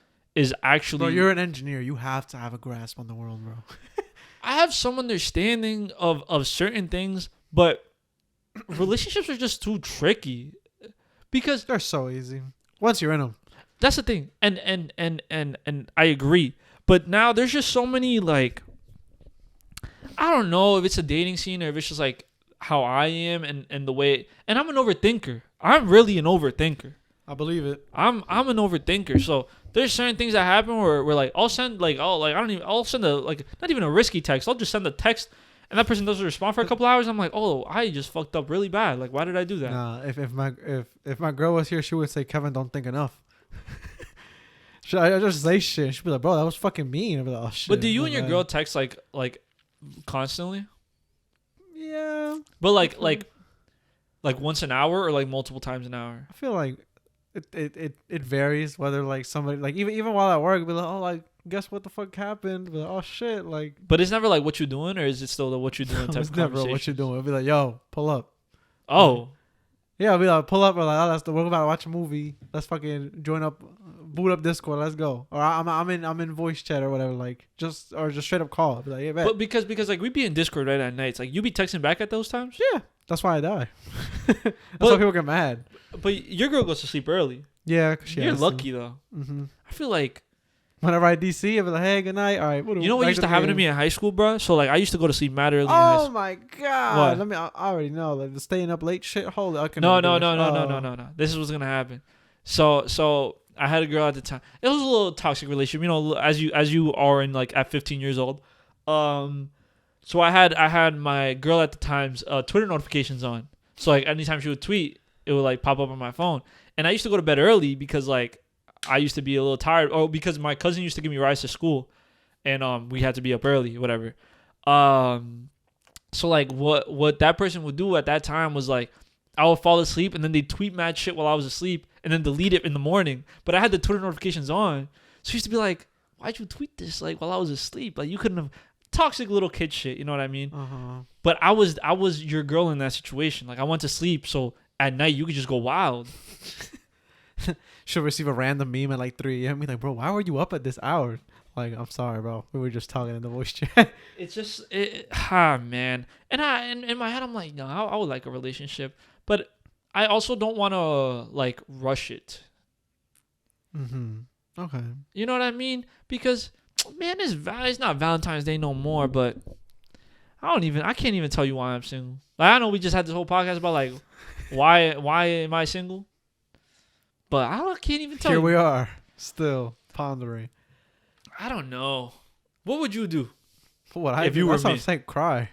Speaker 2: actually.
Speaker 1: Bro, you're an engineer. You have to have a grasp on the world, bro.
Speaker 2: I have some understanding of certain things, but relationships are just too tricky because
Speaker 1: they're so easy. Once you're in them.
Speaker 2: That's the thing. And I agree. But now there's just so many like I don't know if it's a dating scene or if it's just like how I am and the way. And I'm an overthinker. I'm really an overthinker.
Speaker 1: I believe it.
Speaker 2: I'm an overthinker. So there's certain things that happen where like I'll send like I'll send a like not even a risky text. I'll just send a text and that person doesn't respond for a couple hours. I'm like, oh, I just fucked up really bad. Like, why did I do that?
Speaker 1: Nah, if my girl was here, she would say, Kevin, don't think enough. I just say shit. She'd be like, bro, that was fucking mean. I'd be like, oh shit.
Speaker 2: But do you and your girl text like constantly?
Speaker 1: Yeah.
Speaker 2: But like once an hour or like multiple times an hour?
Speaker 1: I feel like it varies whether like somebody like even while at work, be like, oh, like guess what the fuck happened? Be like, oh shit, like.
Speaker 2: But it's never like what you doing, or is it still the what you doing type
Speaker 1: It's
Speaker 2: of
Speaker 1: never
Speaker 2: conversation?
Speaker 1: what you doing. It'll be like, yo, pull up.
Speaker 2: Oh.
Speaker 1: Yeah, I'll be like, pull up. Or like, oh, we're about to watch a movie. Let's fucking join up, boot up Discord. Let's go. Or I'm in voice chat or whatever. Like just straight up call. I'll be like, yeah, bet.
Speaker 2: But because like we be in Discord right at nights, like you be texting back at those times.
Speaker 1: Yeah, that's why I die. That's why people get mad.
Speaker 2: But your girl goes to sleep early.
Speaker 1: Yeah,
Speaker 2: you're lucky though.
Speaker 1: Mm-hmm.
Speaker 2: I feel like
Speaker 1: whenever I DC, I'll be like, hey, good night. All right.
Speaker 2: You know what used to happen to me in high school, bro? So like I used to go to sleep mad early. In
Speaker 1: high
Speaker 2: high
Speaker 1: school. My god! What? I already know. Like the staying up late shit. Holy, I can.
Speaker 2: No. This is what's gonna happen. So I had a girl at the time. It was a little toxic relationship, you know, as you are in like at 15 years old. So I had my girl at the time's Twitter notifications on. So like anytime she would tweet, it would like pop up on my phone. And I used to go to bed early because like I used to be a little tired. Oh, because my cousin used to give me rides to school, and we had to be up early, whatever. So like what that person would do at that time was like I would fall asleep and then they'd tweet mad shit while I was asleep and then delete it in the morning. But I had the Twitter notifications on, so she used to be like, "Why'd you tweet this like while I was asleep? Like you couldn't have." Toxic little kid shit, you know what I mean?
Speaker 1: Uh-huh.
Speaker 2: But I was your girl in that situation. Like I went to sleep, so at night you could just go wild.
Speaker 1: She'll receive a random meme at like 3 a.m. Be like, bro, why were you up at this hour? Like, I'm sorry, bro. We were just talking in the voice chat.
Speaker 2: It's just, man. And in my head, I'm like, no, I would like a relationship, but I also don't want to like rush it.
Speaker 1: Mm-hmm. Okay.
Speaker 2: You know what I mean? Because man, it's not Valentine's Day no more, but I can't even tell you why I'm single. Like I know we just had this whole podcast about like why am I single? But can't even tell you.
Speaker 1: Here we are, still pondering.
Speaker 2: I don't know. What would you do?
Speaker 1: What
Speaker 2: if you were me?
Speaker 1: Saying cry.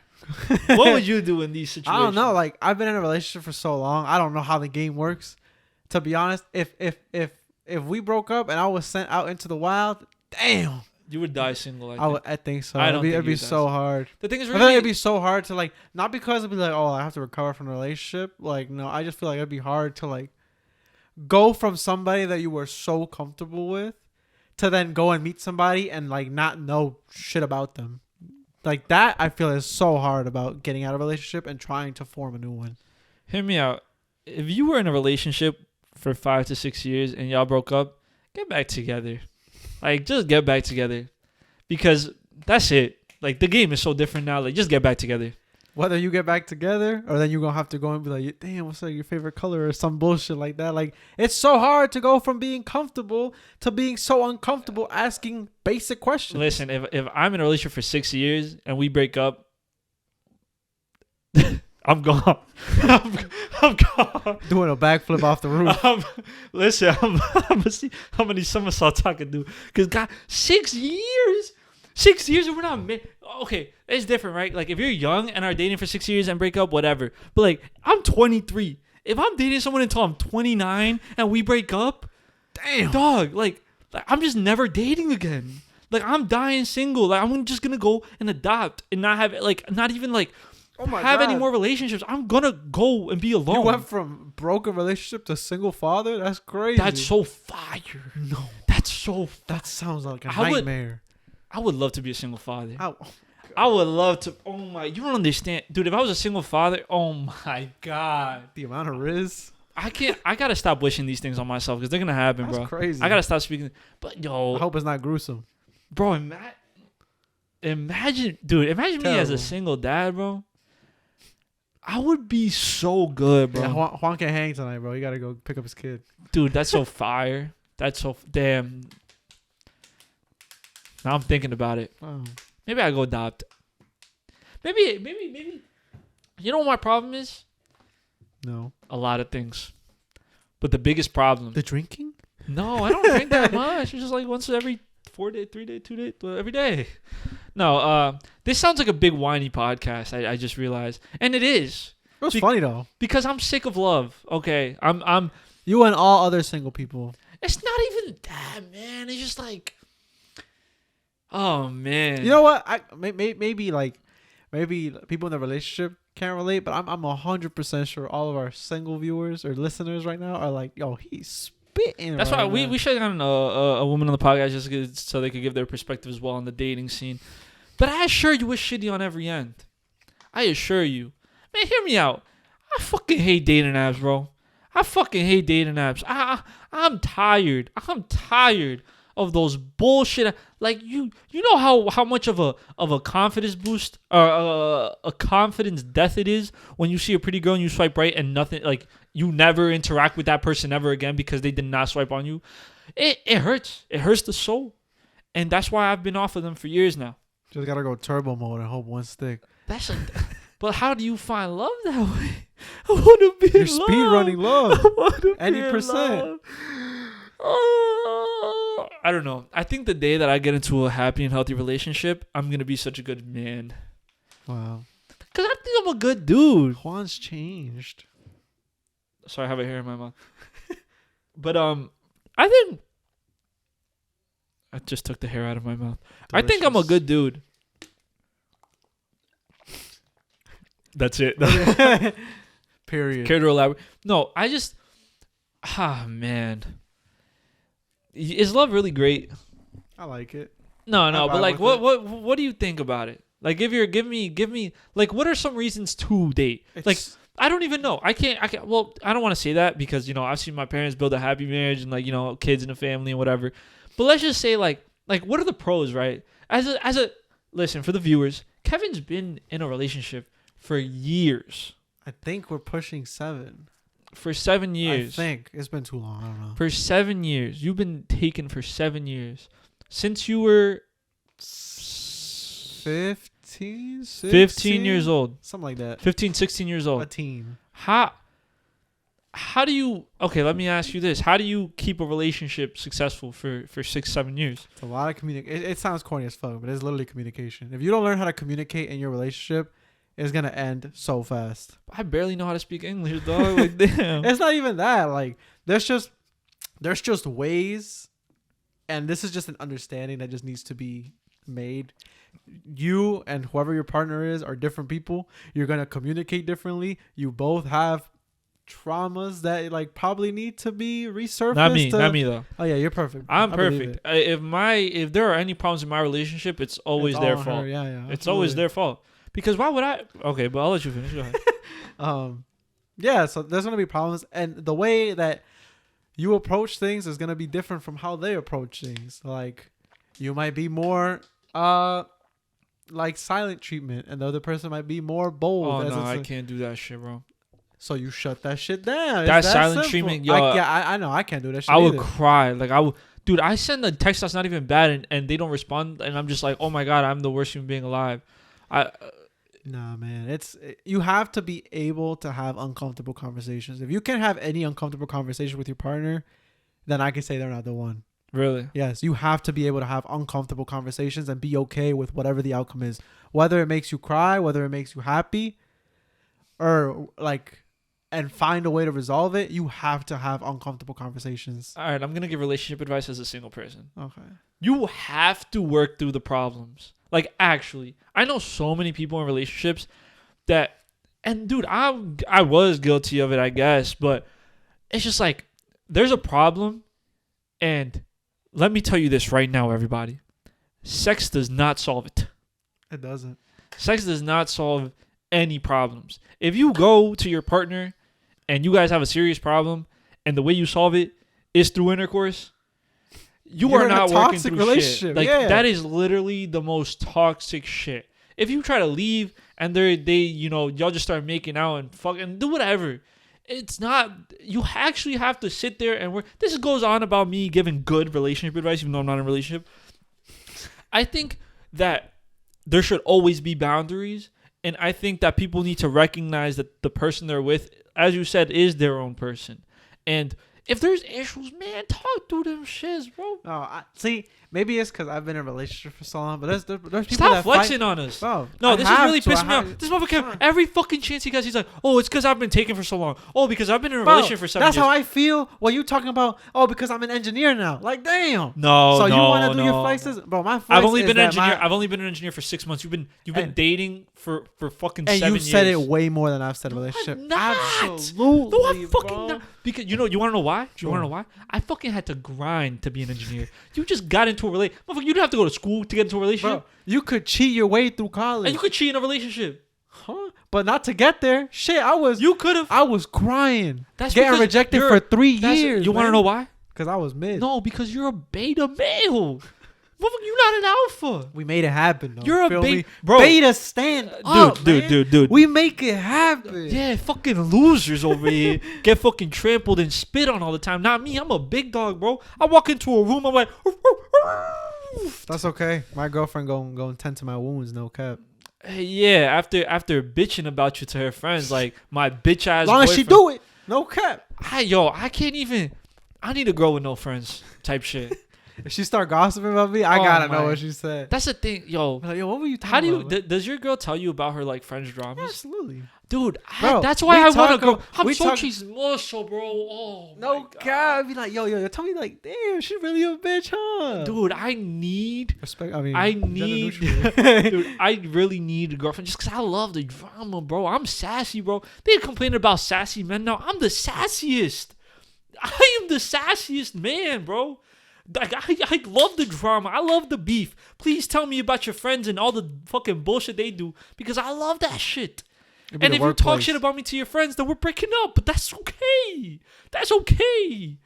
Speaker 2: What would you do in these situations?
Speaker 1: I don't know. Like I've been in a relationship for so long. I don't know how the game works. To be honest, if we broke up and I was sent out into the wild, damn.
Speaker 2: You would die single.
Speaker 1: I think so. It'd be so hard.
Speaker 2: The thing is,
Speaker 1: I feel like it'd be so hard to like, not because it'd be like, oh, I have to recover from the relationship. Like, no, I just feel like it'd be hard to like go from somebody that you were so comfortable with to then go and meet somebody and like not know shit about them. Like that, I feel is so hard about getting out of a relationship and trying to form a new one.
Speaker 2: Hear me out. If you were in a relationship for 5 to 6 years and y'all broke up, get back together. Like, just get back together. Because that's it. Like, the game is so different now. Like, just get back together.
Speaker 1: Whether you get back together or then you're going to have to go and be like, damn, what's like your favorite color or some bullshit like that. Like, it's so hard to go from being comfortable to being so uncomfortable asking basic questions.
Speaker 2: Listen, if I'm in a relationship for 6 years and we break up, I'm gone. I'm gone.
Speaker 1: Doing a backflip off the roof.
Speaker 2: Listen, I'm gonna see how many somersaults I can do. Because, God, 6 years? 6 years and we're not married. Okay, it's different, right? Like, if you're young and are dating for 6 years and break up, whatever. But, like, I'm 23. If I'm dating someone until I'm 29 and we break up, damn, dog, like I'm just never dating again. Like, I'm dying single. Like, I'm just gonna go and adopt and not have, like, not even, like, have any more relationships. I'm gonna go and be alone.
Speaker 1: You went from broken relationship to single father? That's crazy.
Speaker 2: That's so fire. No. That's so fire.
Speaker 1: That sounds like a nightmare.
Speaker 2: I would love to be a single father. I would love to. Oh my, you don't understand. Dude, if I was a single father, oh my God.
Speaker 1: The amount of riz.
Speaker 2: I gotta stop wishing these things on myself because they're gonna happen, bro.
Speaker 1: That's crazy.
Speaker 2: I gotta stop speaking. But yo.
Speaker 1: I hope it's not gruesome.
Speaker 2: Bro, imagine me as a single dad, bro. I would be so good, bro.
Speaker 1: Yeah, Juan can't hang tonight, bro. You gotta go pick up his kid.
Speaker 2: Dude, that's so fire. That's so damn. Now I'm thinking about it.
Speaker 1: Oh.
Speaker 2: Maybe I go adopt. Maybe. You know what my problem is?
Speaker 1: No.
Speaker 2: A lot of things. But the biggest problem.
Speaker 1: The drinking?
Speaker 2: No, I don't drink that much. It's just like once every 4 day, 3 day, 2 day, every day. No, this sounds like a big whiny podcast. I just realized. And it is.
Speaker 1: It was funny though.
Speaker 2: Because I'm sick of love. Okay. I'm
Speaker 1: You and all other single people.
Speaker 2: It's not even that, man. It's just like, oh man.
Speaker 1: You know what? Maybe people in the relationship can't relate, but I'm 100% sure all of our single viewers or listeners right now are like, yo, he's spitting.
Speaker 2: That's
Speaker 1: right
Speaker 2: why
Speaker 1: now.
Speaker 2: we should have gotten a woman on the podcast so they could give their perspective as well on the dating scene. But I assure you, it's shitty on every end. I assure you, man. Hear me out. I fucking hate dating apps, bro. I fucking hate dating apps. I'm tired. I'm tired of those bullshit. Like you know how much of a confidence boost or a confidence death it is when you see a pretty girl and you swipe right and nothing, like you never interact with that person ever again because they did not swipe on you. It hurts. It hurts the soul, and that's why I've been off of them for years now.
Speaker 1: Just gotta go turbo mode and hope one stick.
Speaker 2: But how do you find love that way? I want to be
Speaker 1: You're
Speaker 2: in love.
Speaker 1: speed running love.
Speaker 2: I want to
Speaker 1: Any
Speaker 2: be in
Speaker 1: percent.
Speaker 2: love. Oh, I don't know. I think the day that I get into a happy and healthy relationship, I'm gonna be such a good man.
Speaker 1: Wow.
Speaker 2: Cause I think I'm a good dude.
Speaker 1: Juan's changed.
Speaker 2: Sorry, I have a hair in my mouth. But I think I just took the hair out of my mouth. I think I'm a good dude. That's it.
Speaker 1: Period.
Speaker 2: Care to elaborate? No, I just, man, is love really great?
Speaker 1: I like it.
Speaker 2: No,
Speaker 1: I
Speaker 2: but
Speaker 1: vibe
Speaker 2: like,
Speaker 1: with
Speaker 2: what do you think about it? Like, give me, like, what are some reasons to date? Like, I don't even know. I can't. Well, I don't want to say that because I've seen my parents build a happy marriage and like kids in a family and whatever. But let's just say like what are the pros, right? As a listen for the viewers, Kevin's been in a relationship for years.
Speaker 1: I think we're pushing 7.
Speaker 2: For 7 years.
Speaker 1: I think it's been too long. I don't know.
Speaker 2: For 7 years, you've been taken for 7 years since you were
Speaker 1: 15,
Speaker 2: 15 years old.
Speaker 1: Something like that.
Speaker 2: 15, 16 years old.
Speaker 1: A teen.
Speaker 2: How do you, okay, let me ask you this. How do you keep a relationship successful for 6-7 years?
Speaker 1: It's a lot of communication. It sounds corny as fuck, but it's literally communication. If you don't learn how to communicate in your relationship, it's going to end so fast.
Speaker 2: I barely know how to speak English, dog. Like, damn.
Speaker 1: It's not even that. Like, there's just ways, and this is just an understanding that just needs to be made. You and whoever your partner is are different people. You're going to communicate differently. You both have traumas that like probably need to be resurfaced.
Speaker 2: Not me though.
Speaker 1: Oh yeah, you're perfect.
Speaker 2: I'm perfect. If there are any problems in my relationship, it's always their fault.
Speaker 1: Yeah,
Speaker 2: It's
Speaker 1: absolutely.
Speaker 2: always their fault. Because why would I? Okay, but I'll let you finish. Go ahead.
Speaker 1: Yeah. So there's gonna be problems, and the way that you approach things is gonna be different from how they approach things. Like, you might be more like silent treatment, and the other person might be more bold.
Speaker 2: Oh no, I can't do that shit, bro.
Speaker 1: So you shut that shit down.
Speaker 2: That
Speaker 1: It's
Speaker 2: silent
Speaker 1: simple.
Speaker 2: treatment, yo.
Speaker 1: I know I can't do that shit.
Speaker 2: I would
Speaker 1: either.
Speaker 2: cry. Like dude. I send a text that's not even bad, and they don't respond, and I'm just like, oh my god, I'm the worst human being alive.
Speaker 1: Nah, man. You have to be able to have uncomfortable conversations. If you can't have any uncomfortable conversation with your partner, then I can say they're not the one.
Speaker 2: Really?
Speaker 1: Yes, you have to be able to have uncomfortable conversations and be okay with whatever the outcome is. Whether it makes you cry, whether it makes you happy, or like, and find a way to resolve it, you have to have uncomfortable conversations.
Speaker 2: All right, I'm going to give relationship advice as a single person.
Speaker 1: Okay.
Speaker 2: You have to work through the problems. Like, actually, I know so many people in relationships that, and dude, I was guilty of it, I guess, but it's just like, there's a problem, and let me tell you this right now, everybody. Sex does not solve it.
Speaker 1: It doesn't.
Speaker 2: Sex does not solve any problems. If you go to your partner and you guys have a serious problem, and the way you solve it is through intercourse, you're
Speaker 1: in a
Speaker 2: not working
Speaker 1: toxic
Speaker 2: through
Speaker 1: relationship.
Speaker 2: shit. Like,
Speaker 1: yeah.
Speaker 2: that is literally the most toxic shit. If you try to leave and y'all just start making out and fucking do whatever, it's not. You actually have to sit there and work. This goes on about me giving good relationship advice, even though I'm not in a relationship. I think that there should always be boundaries, And I think that people need to recognize that the person they're with, as you said, is their own person. And if there's issues, man, talk through them shits, bro.
Speaker 1: See, maybe it's because I've been in a relationship for so long, but there's people
Speaker 2: Stop
Speaker 1: that
Speaker 2: flexing
Speaker 1: fight.
Speaker 2: on us.
Speaker 1: Bro,
Speaker 2: no, this is really pissing me off. This motherfucker, every fucking chance he gets, he's like, oh, it's because I've been taken for so long. Oh, because I've been in a relationship for 7 years.
Speaker 1: That's how I feel when you talking about, oh, because I'm an engineer now. Like, damn.
Speaker 2: No,
Speaker 1: so
Speaker 2: no,
Speaker 1: you want to do
Speaker 2: no.
Speaker 1: your flexes? Bro, my flex
Speaker 2: I've only been an
Speaker 1: is
Speaker 2: engineer. I've only been an engineer for 6 months. You've been dating for fucking 7 years.
Speaker 1: And you've said it way more than I've said relationship.
Speaker 2: I'm not.
Speaker 1: Absolutely.
Speaker 2: No, I'm fucking
Speaker 1: bro.
Speaker 2: not. Because you want to know why?
Speaker 1: Sure.
Speaker 2: You want to know why? I fucking had to grind to be an engineer. You just got into a relationship. Motherfucker, you didn't have to go to school to get into a relationship.
Speaker 1: Bro, you could cheat your way through college.
Speaker 2: And you could cheat in a relationship.
Speaker 1: Huh? But not to get there. Shit,
Speaker 2: You could have.
Speaker 1: I was crying.
Speaker 2: That's
Speaker 1: getting
Speaker 2: because
Speaker 1: rejected for 3 years.
Speaker 2: You want to know why?
Speaker 1: Because I was mid.
Speaker 2: No, because you're a beta male. Motherfucker, you're not an alpha.
Speaker 1: We made it happen, though.
Speaker 2: You're a
Speaker 1: beta.
Speaker 2: Bro.
Speaker 1: Beta stand up, man.
Speaker 2: Dude.
Speaker 1: We make it happen.
Speaker 2: Yeah, fucking losers over here get fucking trampled and spit on all the time. Not me. I'm a big dog, bro. I walk into a room, I'm like,
Speaker 1: that's okay. My girlfriend go tend to my wounds, no cap.
Speaker 2: yeah. After bitching about you to her friends, like my bitch ass.
Speaker 1: As long as she do it, no cap.
Speaker 2: I can't even. I need a girl with no friends type shit.
Speaker 1: If she start gossiping about me, I gotta know what she said.
Speaker 2: That's the thing, yo.
Speaker 1: Like, yo, what were you talking about?
Speaker 2: Does your girl tell you about her like French dramas?
Speaker 1: Yeah, absolutely.
Speaker 2: Dude,
Speaker 1: Bro,
Speaker 2: that's why I want to go. I'm
Speaker 1: we
Speaker 2: so
Speaker 1: talk-
Speaker 2: chismoso, bro. Oh,
Speaker 1: No
Speaker 2: my God.
Speaker 1: cap. I'd be like, yo, tell me like, damn, she really a bitch, huh?
Speaker 2: Dude, I need.
Speaker 1: Respect. I mean,
Speaker 2: I
Speaker 1: gender
Speaker 2: need.
Speaker 1: neutral.
Speaker 2: Dude, I really need a girlfriend just because I love the drama, bro. I'm sassy, bro. They complaining about sassy men now. I'm the sassiest. I am the sassiest man, bro. Like, I love the drama. I love the beef. Please tell me about your friends and all the fucking bullshit they do because I love that shit. And if you talk shit about me to your friends, then we're breaking up. But that's okay. That's okay.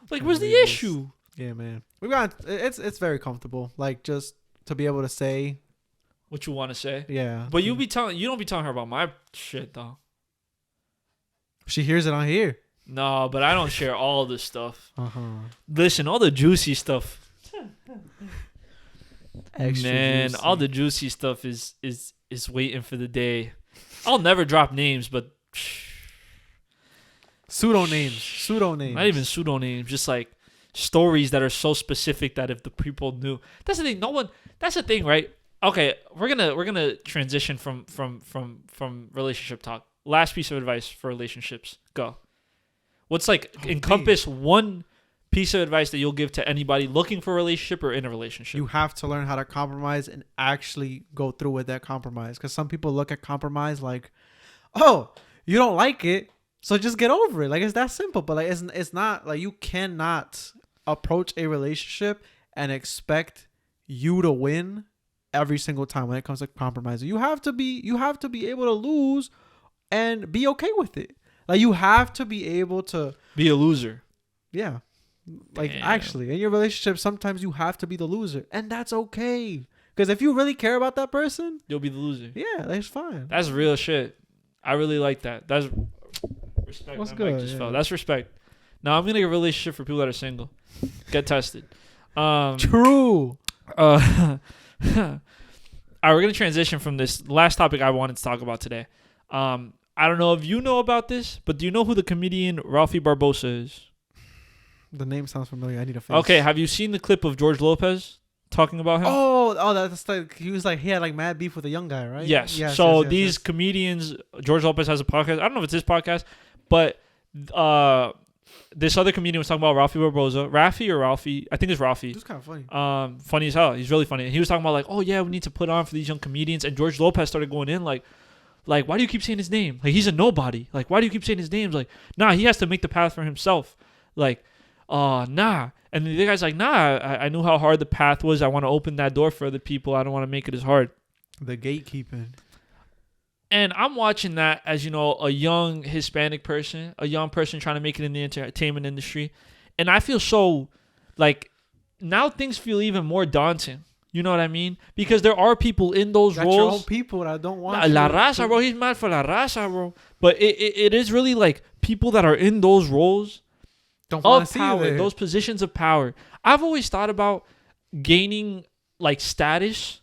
Speaker 2: Like, where's the issue?
Speaker 1: Yeah, man. We got it's very comfortable. Like, just to be able to say
Speaker 2: what you want to say.
Speaker 1: Yeah.
Speaker 2: But you don't be telling her about my shit though.
Speaker 1: She hears it on here.
Speaker 2: No, but I don't share all this stuff.
Speaker 1: Listen,
Speaker 2: all the juicy stuff.
Speaker 1: Extra
Speaker 2: Man,
Speaker 1: juicy.
Speaker 2: all the juicy stuff is waiting for the day. I'll never drop names, but
Speaker 1: pseudonames.
Speaker 2: Not even pseudonames, just like stories that are so specific that if the people knew. That's the thing. That's the thing, right? Okay, we're gonna transition from relationship talk. Last piece of advice for relationships. Go. What's encompass one piece of advice that you'll give to anybody looking for a relationship or in a relationship?
Speaker 1: You have to learn how to compromise and actually go through with that compromise. Because some people look at compromise like, oh, you don't like it, so just get over it. Like, it's that simple. But like, it's not. Like, you cannot approach a relationship and expect you to win every single time when it comes to compromising. You have to be able to lose and be okay with it. Like, you have to be able to
Speaker 2: be a loser.
Speaker 1: Yeah. Like,
Speaker 2: Damn.
Speaker 1: Actually, in your relationship, sometimes you have to be the loser. And that's okay. Because if you really care about that person,
Speaker 2: you'll be the loser.
Speaker 1: Yeah, that's fine.
Speaker 2: That's real shit. I really like that. That's respect.
Speaker 1: What's good?
Speaker 2: Fell. That's respect. Now, I'm going to get a relationship for people that are single. Get tested.
Speaker 1: True.
Speaker 2: All right, we're going to transition from this last topic I wanted to talk about today. I don't know if you know about this, but do you know who the comedian Ralphie Barbosa is?
Speaker 1: The name sounds familiar. I need a face.
Speaker 2: Okay, have you seen the clip of George Lopez talking about him?
Speaker 1: Oh, that's like he had like mad beef with a young guy, right?
Speaker 2: Yes. So these comedians, George Lopez has a podcast. I don't know if it's his podcast, but this other comedian was talking about Ralphie Barbosa. Ralphie? I think it's Ralphie.
Speaker 1: It's kind of funny.
Speaker 2: Funny as hell. He's really funny. And he was talking about like, oh yeah, we need to put on for these young comedians. And George Lopez started going in like, why do you keep saying his name? Like, he's a nobody. Like, why do you keep saying his name? Like, nah, he has to make the path for himself. Like, nah. And the guy's like, nah, I knew how hard the path was. I want to open that door for other people. I don't want to make it as hard.
Speaker 1: The gatekeeping.
Speaker 2: And I'm watching that as, a young Hispanic person, a young person trying to make it in the entertainment industry. And I feel so, now things feel even more daunting. You know what I mean? Because there are people in those roles.
Speaker 1: Your own people that don't want
Speaker 2: La raza, bro. He's mad for la raza, bro. But it is really like people that are in those roles
Speaker 1: don't want to see
Speaker 2: power,
Speaker 1: you there.
Speaker 2: those positions of power. I've always thought about gaining status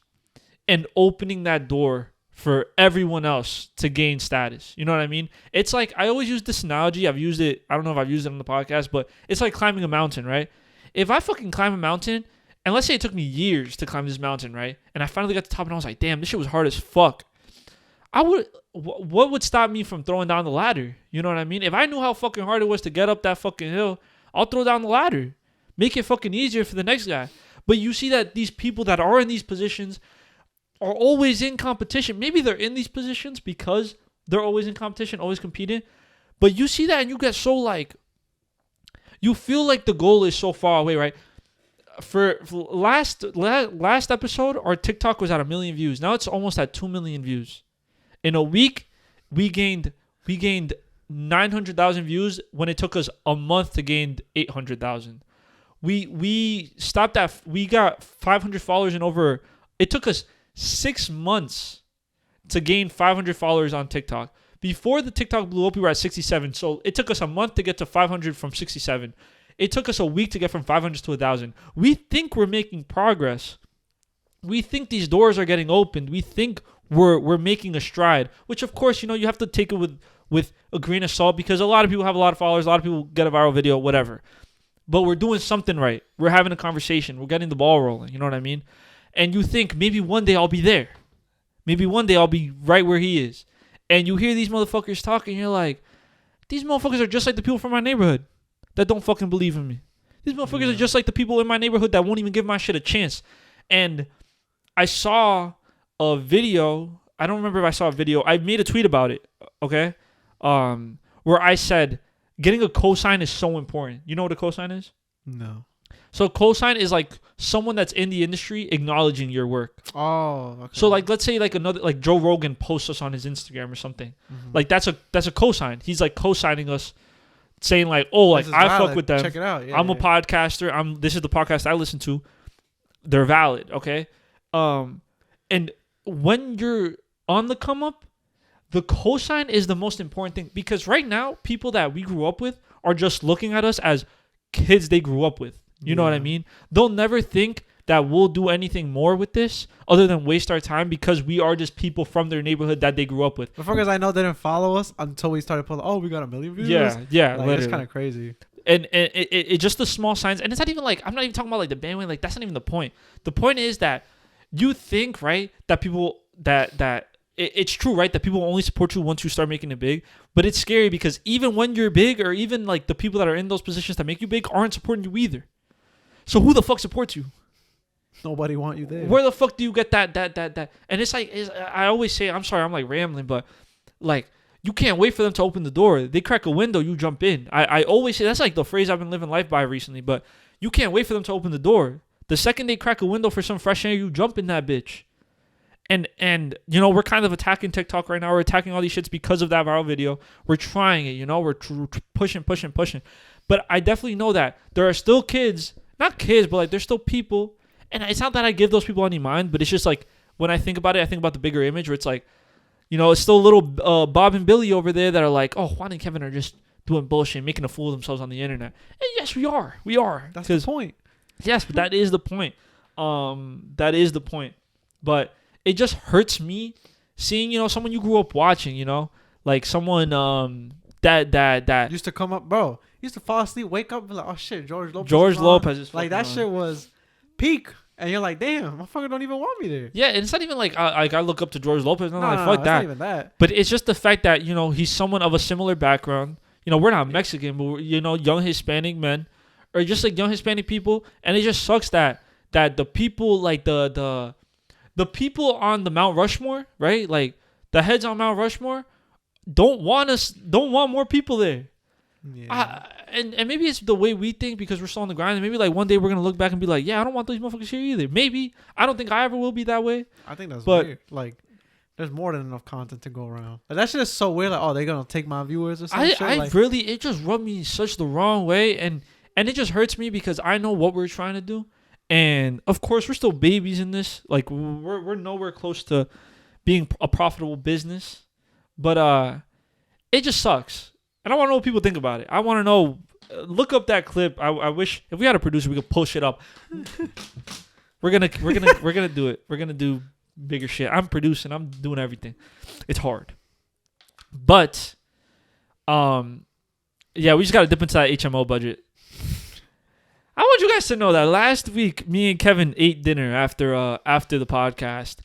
Speaker 2: and opening that door for everyone else to gain status. You know what I mean? It's like, I always use this analogy. I've used it. I don't know if I've used it on the podcast, but it's like climbing a mountain, right? If I fucking climb a mountain, and let's say it took me years to climb this mountain, right? And I finally got to the top and I was like, damn, this shit was hard as fuck. What would stop me from throwing down the ladder? You know what I mean? If I knew how fucking hard it was to get up that fucking hill, I'll throw down the ladder. Make it fucking easier for the next guy. But you see that these people that are in these positions are always in competition. Maybe they're in these positions because they're always in competition, always competing. But you see that and you get so like, you feel like the goal is so far away, right? For last episode, our TikTok was at 1 million views. Now it's almost at 2 million views. In a week, we gained 900,000 views when it took us a month to gain 800,000. We stopped at, we got 500 followers in over, it took us 6 months to gain 500 followers on TikTok. Before the TikTok blew up, we were at 67. So it took us a month to get to 500 from 67. It took us a week to get from 500 to 1,000. We think we're making progress. We think these doors are getting opened. We think we're making a stride, which of course, you know, you have to take it with a grain of salt because a lot of people have a lot of followers. A lot of people get a viral video, whatever. But we're doing something right. We're having a conversation. We're getting the ball rolling. You know what I mean? And you think maybe one day I'll be there. Maybe one day I'll be right where he is. And you hear these motherfuckers talking, you're like, these motherfuckers are just like the people from my neighborhood that don't fucking believe in me. These motherfuckers are just like the people in my neighborhood that won't even give my shit a chance. And I saw a video. I don't remember if I saw a video. I made a tweet about it, okay? Where I said, getting a cosign is so important. You know what a cosign is?
Speaker 1: No.
Speaker 2: So cosign is like someone that's in the industry acknowledging your work.
Speaker 1: Oh, okay.
Speaker 2: So like, let's say like another, like Joe Rogan posts us on his Instagram or something. Mm-hmm. Like that's a cosign. He's like co-signing us, saying like, oh, like I fuck with them.
Speaker 1: Check it out. Yeah,
Speaker 2: I'm a podcaster. This is the podcast I listen to. They're valid, okay? And when you're on the come up, the cosign is the most important thing because right now, people that we grew up with are just looking at us as kids they grew up with. You know what I mean? They'll never think that we'll do anything more with this other than waste our time because we are just people from their neighborhood that they grew up with.
Speaker 1: The fuckers I know didn't follow us until we started pulling. Oh, we got 1 million views.
Speaker 2: Yeah,
Speaker 1: like, it's kind of crazy.
Speaker 2: And it just the small signs, and it's not even like I'm not even talking about like the bandwagon. Like that's not even the point. The point is that you think right that people it's true, right? That people only support you once you start making it big. But it's scary because even when you're big, or even like the people that are in those positions that make you big aren't supporting you either. So who the fuck supports you?
Speaker 1: Nobody want you there.
Speaker 2: Where the fuck do you get that? And it's like, I always say, I'm sorry, I'm like rambling, but like, you can't wait for them to open the door. They crack a window, you jump in. I always say, that's like the phrase I've been living life by recently, but you can't wait for them to open the door. The second they crack a window for some fresh air, you jump in that bitch. And you know, we're kind of attacking TikTok right now. We're attacking all these shits because of that viral video. We're trying it, you know, we're pushing. But I definitely know that there are still kids, not kids, but like there's still people. And it's not that I give those people any mind, but it's just like when I think about it, I think about the bigger image where it's like, you know, it's still little Bob and Billy over there that are like, oh, Juan and Kevin are just doing bullshit, making a fool of themselves on the internet. And yes, we are.
Speaker 1: That's the point.
Speaker 2: Yes, but that is the point. That is the point. But it just hurts me seeing, you know, someone you grew up watching, you know, like someone that
Speaker 1: used to come up, bro. Used to fall asleep, wake up, and be like, oh shit, George Lopez is
Speaker 2: like
Speaker 1: that
Speaker 2: on.
Speaker 1: Shit was peak, and you're like, damn, motherfucker don't even want me there.
Speaker 2: Yeah, and it's not even like I look up to George Lopez. And I'm like, fuck
Speaker 1: it's
Speaker 2: that.
Speaker 1: Not even that.
Speaker 2: But it's just the fact that, you know, he's someone of a similar background. You know, we're not Mexican, but we're, you know, young Hispanic men, or just like young Hispanic people, and it just sucks that the people like the people on the Mount Rushmore, right? Like the heads on Mount Rushmore don't want more people there. Yeah. And maybe it's the way we think because we're still on the grind. And maybe like one day we're gonna look back and be like, yeah, I don't want those motherfuckers here either. Maybe. I don't think I ever will be that way.
Speaker 1: I think that's weird. Like, there's more than enough content to go around. Like, that shit is so weird. Like, oh, they're gonna take my viewers or something.
Speaker 2: It just rubbed me such the wrong way, and it just hurts me because I know what we're trying to do, and of course we're still babies in this. Like we're nowhere close to being a profitable business, but it just sucks. And I want to know what people think about it. I want to know. Look up that clip. I wish if we had a producer, we could pull shit up. We're gonna do it. We're gonna do bigger shit. I'm producing. I'm doing everything. It's hard. But, yeah, we just got to dip into that HMO budget. I want you guys to know that last week, me and Kevin ate dinner after the podcast.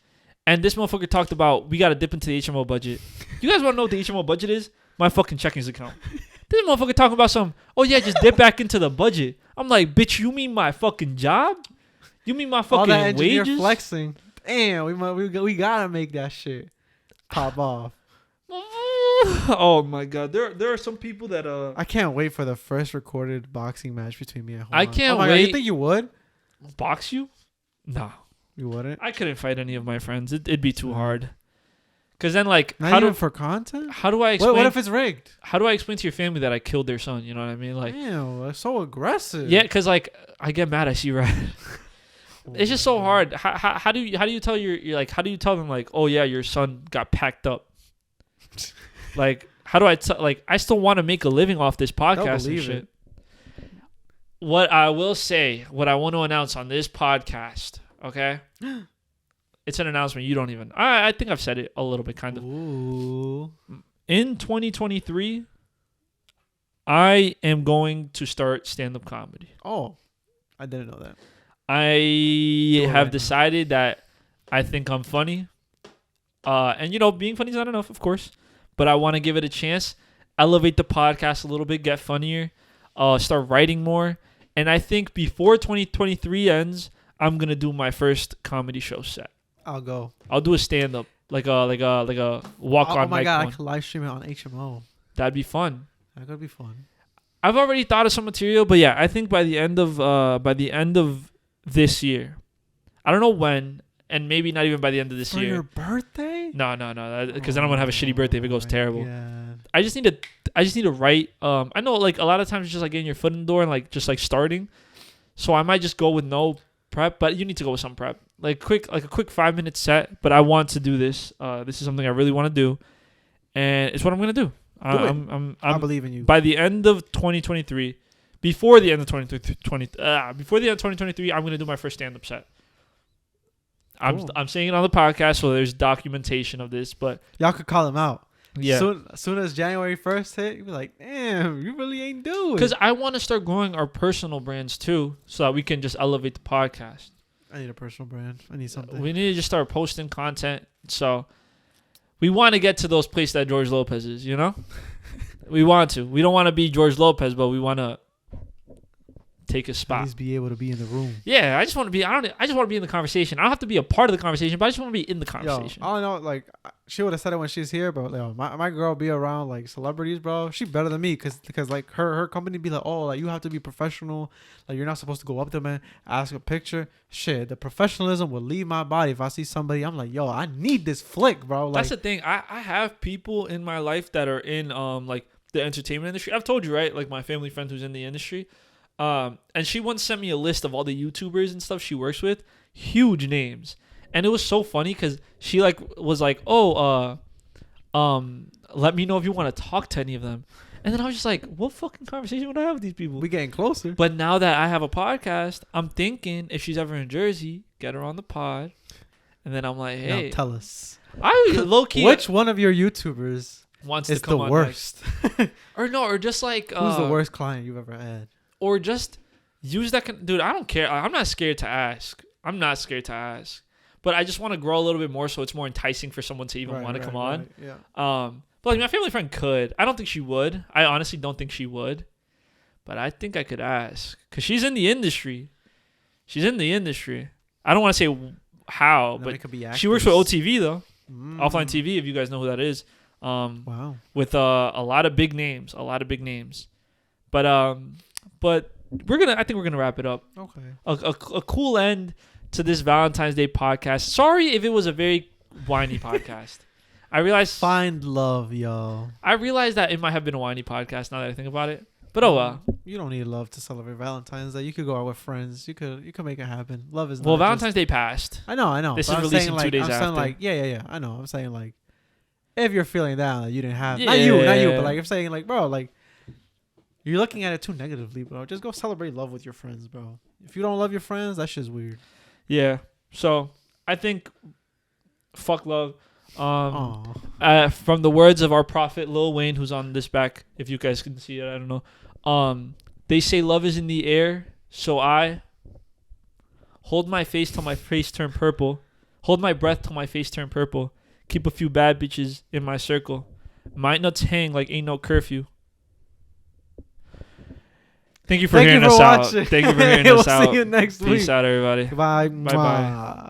Speaker 2: And this motherfucker talked about we got to dip into the HMO budget. You guys want to know what the HMO budget is? My fucking checkings account. This motherfucker talking about oh yeah, just dip back into the budget. I'm like, bitch, you mean my fucking job? You mean my fucking
Speaker 1: all that engineer
Speaker 2: wages?
Speaker 1: Flexing. Damn, we gotta make that shit pop off.
Speaker 2: Oh my god, there are some people that
Speaker 1: I can't wait for the first recorded boxing match between me and Juan.
Speaker 2: I can't
Speaker 1: wait.
Speaker 2: wait.
Speaker 1: God, you think you would?
Speaker 2: Box you? No,
Speaker 1: you wouldn't.
Speaker 2: I couldn't fight any of my friends. It'd be too hard. Cause then like
Speaker 1: not even for content.
Speaker 2: How do I explain?
Speaker 1: What if it's rigged?
Speaker 2: How do I explain to your family that I killed their son? You know what I mean? Like,
Speaker 1: damn, that's so aggressive.
Speaker 2: Yeah, cause like I get mad. I see red. It's just so hard. How do you tell your like how do you tell them like, oh yeah, your son got packed up? Like, how do I like I still want to make a living off this podcast and shit. What I will say, what I want to announce on this podcast, okay? It's an announcement you don't even. I think I've said it a little bit, kind of.
Speaker 1: Ooh.
Speaker 2: In 2023, I am going to start stand-up comedy.
Speaker 1: Oh, I didn't know that.
Speaker 2: I have decided that I think I'm funny. And, you know, being funny is not enough, of course. But I want to give it a chance. Elevate the podcast a little bit. Get funnier. Start writing more. And I think before 2023 ends, I'm going to do my first comedy show set.
Speaker 1: I'll go.
Speaker 2: I'll do a stand-up. Like a walk-on mic.
Speaker 1: Oh my God,
Speaker 2: one.
Speaker 1: I could live stream it on HMO.
Speaker 2: That'd be fun.
Speaker 1: That could be fun.
Speaker 2: I've already thought of some material, but yeah, I think by the end of this year, I don't know when, and maybe not even by the end of this year.
Speaker 1: For your birthday?
Speaker 2: No, because then I'm gonna have a shitty birthday if it goes terrible.
Speaker 1: God.
Speaker 2: I just need to write. I know like a lot of times it's just like getting your foot in the door and like just like starting. So I might just go with no prep, but you need to go with some prep. Like a quick 5-minute set. But I want to do this. This is something I really want to do, and it's what I'm gonna do.
Speaker 1: I believe in you.
Speaker 2: By the end of 2023, before the end of 2023, I'm gonna do my first stand-up set.
Speaker 1: Cool.
Speaker 2: I'm saying it on the podcast, so there's documentation of this. But
Speaker 1: y'all could call him out.
Speaker 2: Yeah.
Speaker 1: Soon as January 1st hit, you'll be like, damn, you really ain't doing.
Speaker 2: Because I want to start growing our personal brands too, so that we can just elevate the podcast.
Speaker 1: I need a personal brand. I need something.
Speaker 2: We need to just start posting content. So we want to get to those places that George Lopez is, you know? We want to. We don't want to be George Lopez, but we want to take a spot.
Speaker 1: At least be able to be in the room.
Speaker 2: Yeah, I just want to be. I just want to be in the conversation. I don't have to be a part of the conversation, but I just want to be in the conversation.
Speaker 1: Yo, I don't know. Like she would have said it when she's here, but yo, my girl be around like celebrities, bro. She better than me because like her company be like, oh, like you have to be professional. Like you're not supposed to go up to them and ask a picture. Shit, the professionalism will leave my body if I see somebody. I'm like, yo, I need this flick, bro. Like,
Speaker 2: that's the thing. I have people in my life that are in like the entertainment industry. I've told you, right? Like my family friend who's in the industry. And she once sent me a list of all the YouTubers and stuff she works with, huge names, and it was so funny because she like was like, oh, let me know if you want to talk to any of them, and then I was just like, what fucking conversation would I have with these people?
Speaker 1: We getting closer.
Speaker 2: But now that I have a podcast, I'm thinking if she's ever in Jersey, get her on the pod, and then I'm like, hey,
Speaker 1: now tell us.
Speaker 2: I low key
Speaker 1: which one of your YouTubers
Speaker 2: wants
Speaker 1: is
Speaker 2: to come
Speaker 1: the
Speaker 2: on,
Speaker 1: worst,
Speaker 2: like, or just like
Speaker 1: who's the worst client you've ever had?
Speaker 2: Or just use that. Dude, I don't care. I'm not scared to ask. But I just want to grow a little bit more so it's more enticing for someone to even want to come on.
Speaker 1: Right, yeah.
Speaker 2: But like my family friend could. I don't think she would. I honestly don't think she would. But I think I could ask. Because she's in the industry. I don't want to say how, but she works for OTV, though. Offline TV, if you guys know who that is.
Speaker 1: Wow.
Speaker 2: With a lot of big names. But I think we're gonna wrap it up.
Speaker 1: Okay.
Speaker 2: A cool end to this Valentine's Day podcast. Sorry if it was a very whiny podcast. I realized
Speaker 1: find love, y'all.
Speaker 2: I realized that it might have been a whiny podcast now that I think about it. But oh well.
Speaker 1: You don't need love to celebrate Valentine's Day. You could go out with friends. You could make it happen. Love is not
Speaker 2: Valentine's Day passed.
Speaker 1: I know.
Speaker 2: This is releasing 2 days after.
Speaker 1: Like, yeah. I know. I'm saying like, if you're feeling down, like, you didn't have not
Speaker 2: Yeah.
Speaker 1: you, but like I'm saying like, bro, like. You're looking at it too negatively, bro. Just go celebrate love with your friends, bro. If you don't love your friends, that shit's weird.
Speaker 2: Yeah. So I think Fuck love.
Speaker 1: Aw.
Speaker 2: From the words of our prophet Lil Wayne, who's on this back, if you guys can see it, I don't know. They say love is in the air, so I hold my face till my face turn purple. Hold my breath till my face turn purple. Keep a few bad bitches in my circle. Might nuts hang like ain't no curfew. Thank you for hearing us out. Thank you for hearing us out.
Speaker 1: We'll see you next week.
Speaker 2: Peace out, everybody.
Speaker 1: Bye.
Speaker 2: Bye-bye.